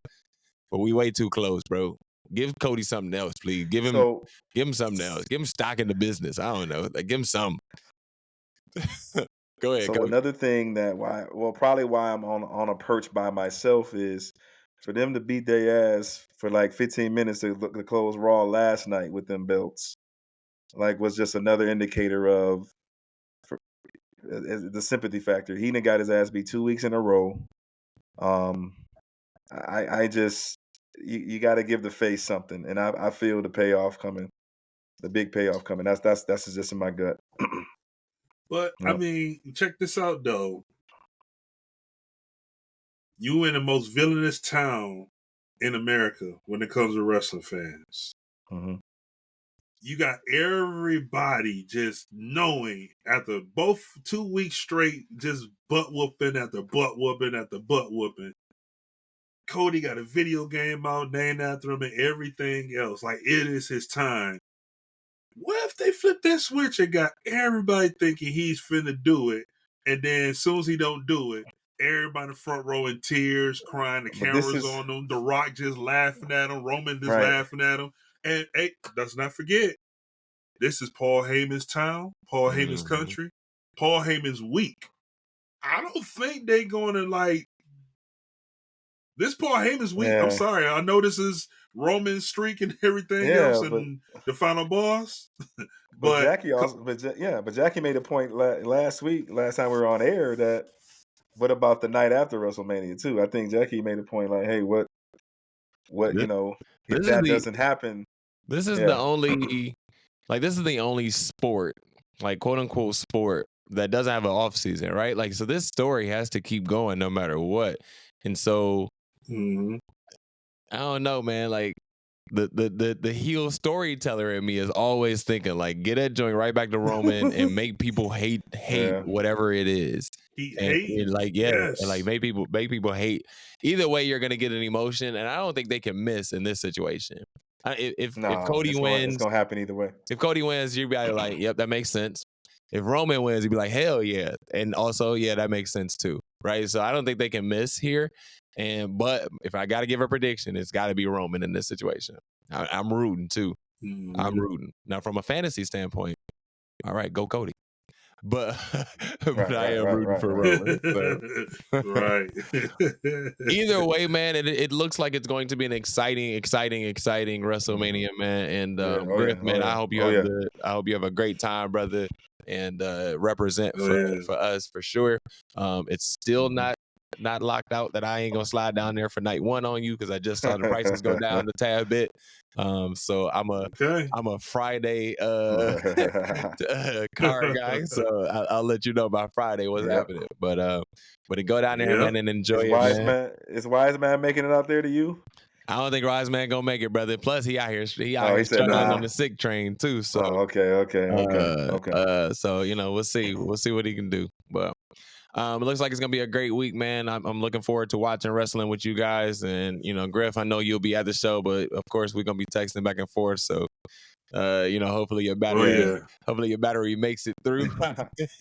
but we way too close, bro. Give Cody something else, please. Give him something else. Give him stock in the business. I don't know. Like give him something. Go ahead, So coach. another thing that probably why I'm on a perch by myself is for them to beat their ass for like 15 minutes to close Raw last night with them belts. Like was just another indicator of the sympathy factor. He done got his ass beat 2 weeks in a row. Um, I just you got to give the face something, and I feel the payoff coming, the big payoff coming. That's just in my gut. But I Yep. mean, check this out though. You in the most villainous town in America when it comes to wrestling fans. Mm-hmm. You got everybody just knowing after both 2 weeks straight, just butt whooping after butt whooping after butt whooping. Cody got a video game out named after him and everything else. Like it is his time. What if they flip that switch and got everybody thinking he's finna do it, and then as soon as he don't do it, everybody in the front row in tears, crying, the But this cameras is on them, The Rock just laughing at him, Roman just right. laughing at him. And hey, let's not forget, this is Paul Heyman's town, Paul Heyman's country, Paul Heyman's week. I don't think they gonna like this Paul Heyman's week. I'm Yeah, sorry. I know this is Roman's streak and everything else yeah, and the final boss. but But Jackie also, but Jackie made a point last time we were on air that what about the night after WrestleMania too? I think Jackie made a point like, hey, what This, if this is that the doesn't happen? this is the Yeah, only this is the only sport, like quote unquote sport, that doesn't have an off season, right? Like, so this story has to keep going no matter what. And so I don't know, man. Like the heel storyteller in me is always thinking like, get that joint right back to Roman and make people hate yeah. whatever it is. he And hate. like, Yes. and like make people hate. Either way, you're gonna get an emotion, and I don't think they can miss in this situation. If Cody it's wins, gonna happen either way. if Cody wins, you'd be like, yep, that makes sense. If Roman wins, you'd be like, hell yeah, and also yeah, that makes sense too, right? So I don't think they can miss here. But if I got to give a prediction, it's got to be Roman in this situation. I'm rooting too. I'm rooting now from a fantasy standpoint. All right, go Cody. But I am rooting for Roman. So. Right. Either way, man, it looks like it's going to be an exciting WrestleMania, man. And Griff, man, I hope you have a great time, brother, and represent for us for sure. It's still not locked out that I ain't gonna slide down there for night one on you because I just saw the prices go down a tad bit. So I'm a Friday car guy, so I'll let you know by Friday what's happening. But to go down there, man, and enjoy it, man. Is Wise Man making it out there to you? I don't think Wise Man gonna make it, brother. Plus, he out here said struggling nah. on the sick train too. So okay. So we'll see what he can do. But it looks like it's gonna be a great week, man. I'm looking forward to watching wrestling with you guys. And Griff, I know you'll be at the show, but of course we're gonna be texting back and forth. So hopefully your battery makes it through.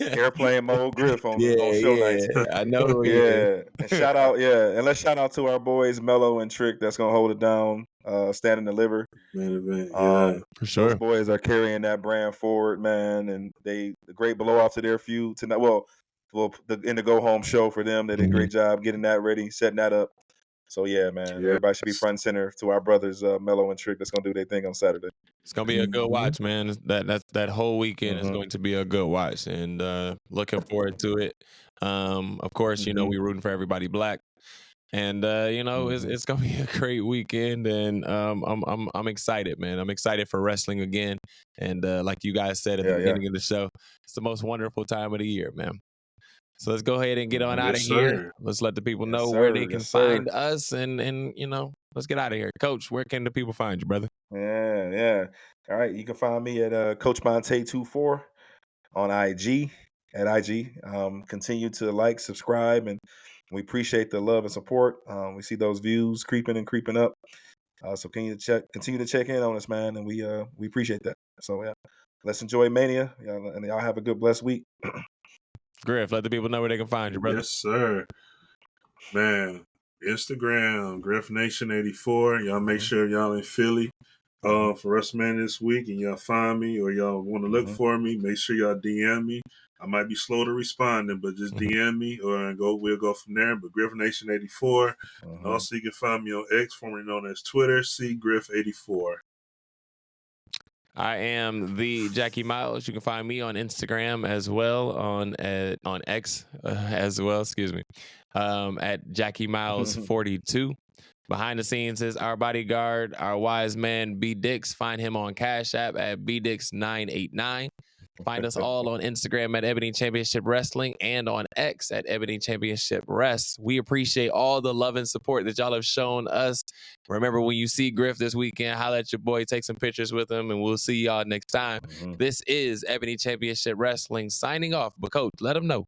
Airplane mode Griff on show nights. I know. And shout out, and let's shout out to our boys Mello and Trick that's gonna hold it down, stand and deliver. For sure. Those boys are carrying that brand forward, man, and the great blow off to their feud tonight. In the go home show for them, they did a great job getting that ready, setting that up. So yeah, man, everybody should be front and center to our brothers Mello and Trick that's gonna do their thing on Saturday. It's gonna be a good watch, man. That whole weekend is going to be a good watch, and looking forward to it. Of course, we rooting for everybody black, and it's gonna be a great weekend, and I'm excited, man. I'm excited for wrestling again, and like you guys said at the beginning of the show, it's the most wonderful time of the year, man. So let's go ahead and get on out of here. Let's let the people know where they can find us, and let's get out of here. Coach, where can the people find you, brother? Yeah. All right, you can find me at Coach Montay 24 on IG at IG. Continue to like, subscribe, and we appreciate the love and support. We see those views creeping up. So continue to check in on us, man, and we appreciate that. So yeah, let's enjoy Mania, and y'all have a good blessed week. Griff, let the people know where they can find you, brother. Yes, sir. Man, Instagram, Griff Nation 84. Y'all make sure y'all in Philly. for WrestleMania this week, and y'all find me or y'all want to look for me, make sure y'all DM me. I might be slow to responding, but just DM me or we'll go from there. But Griff Nation 84. And also you can find me on X, formerly known as Twitter, Griff 84. I am the Jackie Miles. You can find me on Instagram as well, on X as well, excuse me, at Jackie Miles 42. Behind the scenes is our bodyguard, our wise man, B Dix. Find him on Cash App at BDix989. Find us all on Instagram at Ebony Championship Wrestling and on X at Ebony Championship Rest. We appreciate all the love and support that y'all have shown us. Remember, when you see Griff this weekend, holla at your boy, take some pictures with him, and we'll see y'all next time. This is Ebony Championship Wrestling signing off. But, Coach, let them know.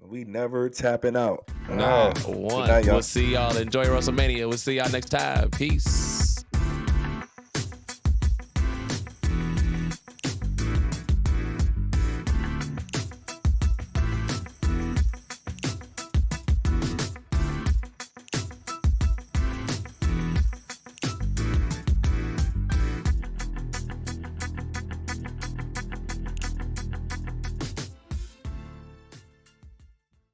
We never tapping out. Not one. Good night, y'all. We'll see y'all. Enjoy WrestleMania. We'll see y'all next time. Peace.